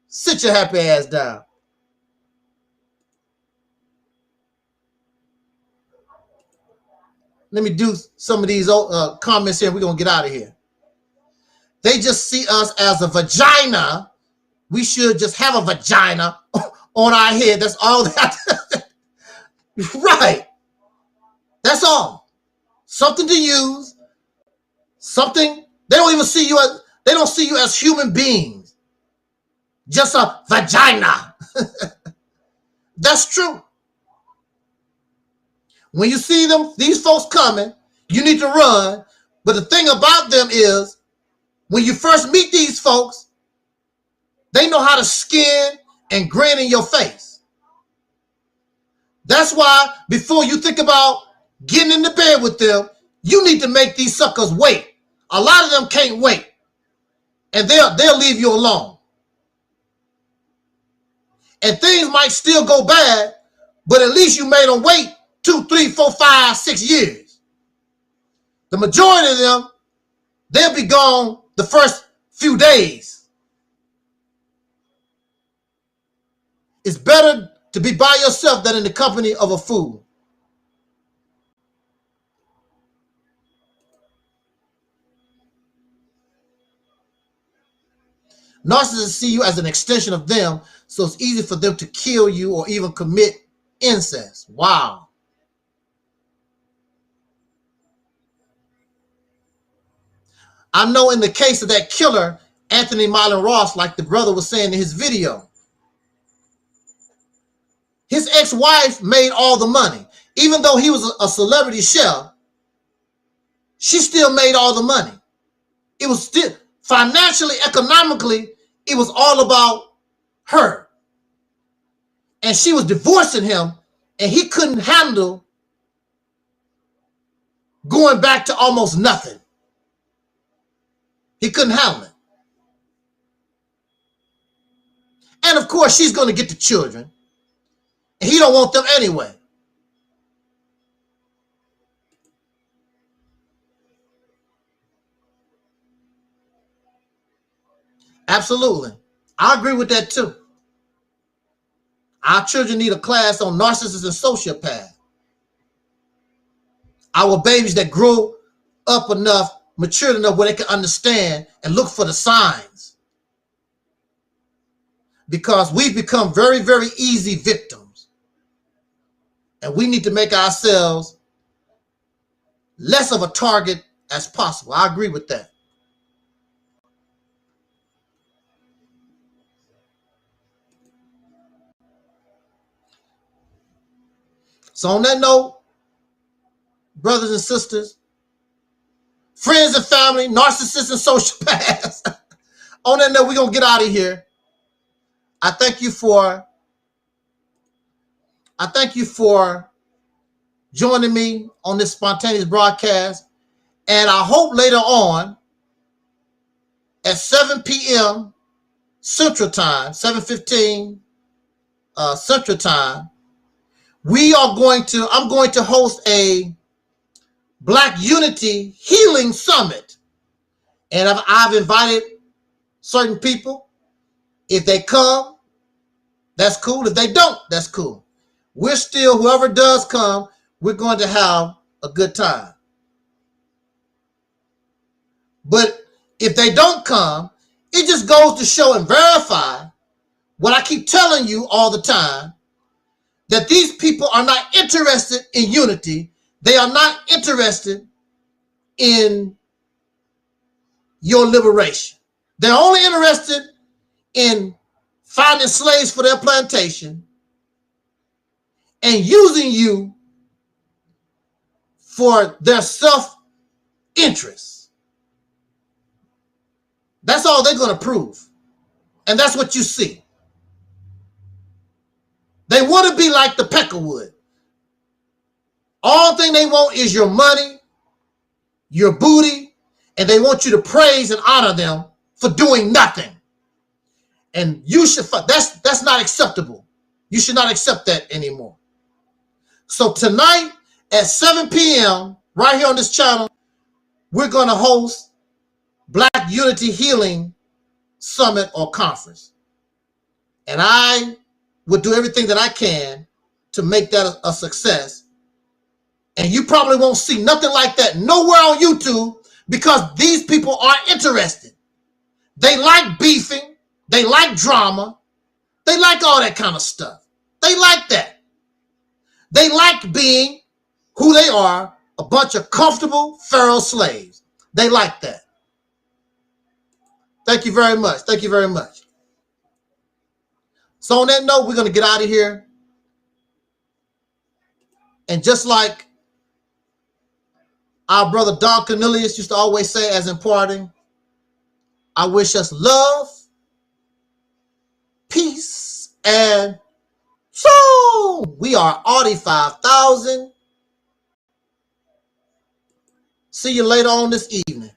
N: Sit your happy ass down. Let me do some of these comments here. We're going to get out of here. They just see us as a vagina. We should just have a vagina on our head. That's all that. Right. That's all. Something to use. Something. They don't even see you as, they don't see you as human beings. Just a vagina. That's true. When you see them, these folks coming, you need to run. But the thing about them is, when you first meet these folks, they know how to skin and grin in your face. That's why before you think about getting into bed with them, you need to make these suckers wait. A lot of them can't wait. And they'll leave you alone. And things might still go bad, but at least you made them wait 2, 3, 4, 5, 6 years. The majority of them, they'll be gone the first few days. It's better to be by yourself than in the company of a fool. Narcissists see you as an extension of them, so it's easy for them to kill you or even commit incest. Wow. I know in the case of that killer, Anthony Myron Ross, like the brother was saying in his video, his ex-wife made all the money. Even though he was a celebrity chef, she still made all the money. It was still financially, economically, it was all about her. And she was divorcing him, and he couldn't handle going back to almost nothing. He couldn't handle it. And of course, she's going to get the children. And he don't want them anyway. Absolutely. I agree with that too. Our children need a class on narcissists and sociopaths. Our babies that grow up enough, matured enough where they can understand and look for the signs. Because we've become very, very easy victims. And we need to make ourselves less of a target as possible. I agree with that. So on that note, brothers and sisters, friends and family, narcissists and sociopaths, on that note, we're going to get out of here. I thank you for joining me on this spontaneous broadcast. And I hope later on at 7 p.m. Central Time, 7:15 Central Time, I'm going to host a Black Unity Healing Summit. And I've invited certain people. If they come, that's cool. If they don't, that's cool. We're still, whoever does come, we're going to have a good time. But if they don't come, it just goes to show and verify what I keep telling you all the time, that these people are not interested in unity. They are not interested in your liberation. They're only interested in finding slaves for their plantation and using you for their self-interest. That's all they're going to prove. And that's what you see. They want to be like the Peckerwood. All thing they want is your money, your booty, and they want you to praise and honor them for doing nothing. And you should, that's not acceptable. You should not accept that anymore. So tonight at 7 p.m., right here on this channel, we're going to host Black Unity Healing Summit or Conference. And I would do everything that I can to make that a success. And you probably won't see nothing like that nowhere on YouTube, because these people aren't interested. They like beefing. They like drama. They like all that kind of stuff. They like that. They like being who they are, a bunch of comfortable Pharaoh slaves. They like that. Thank you very much. Thank you very much. So on that note, we're going to get out of here. And just like our brother Don Cornelius used to always say as imparting, I wish us love, peace, and so we are Audi 5000. See you later on this evening.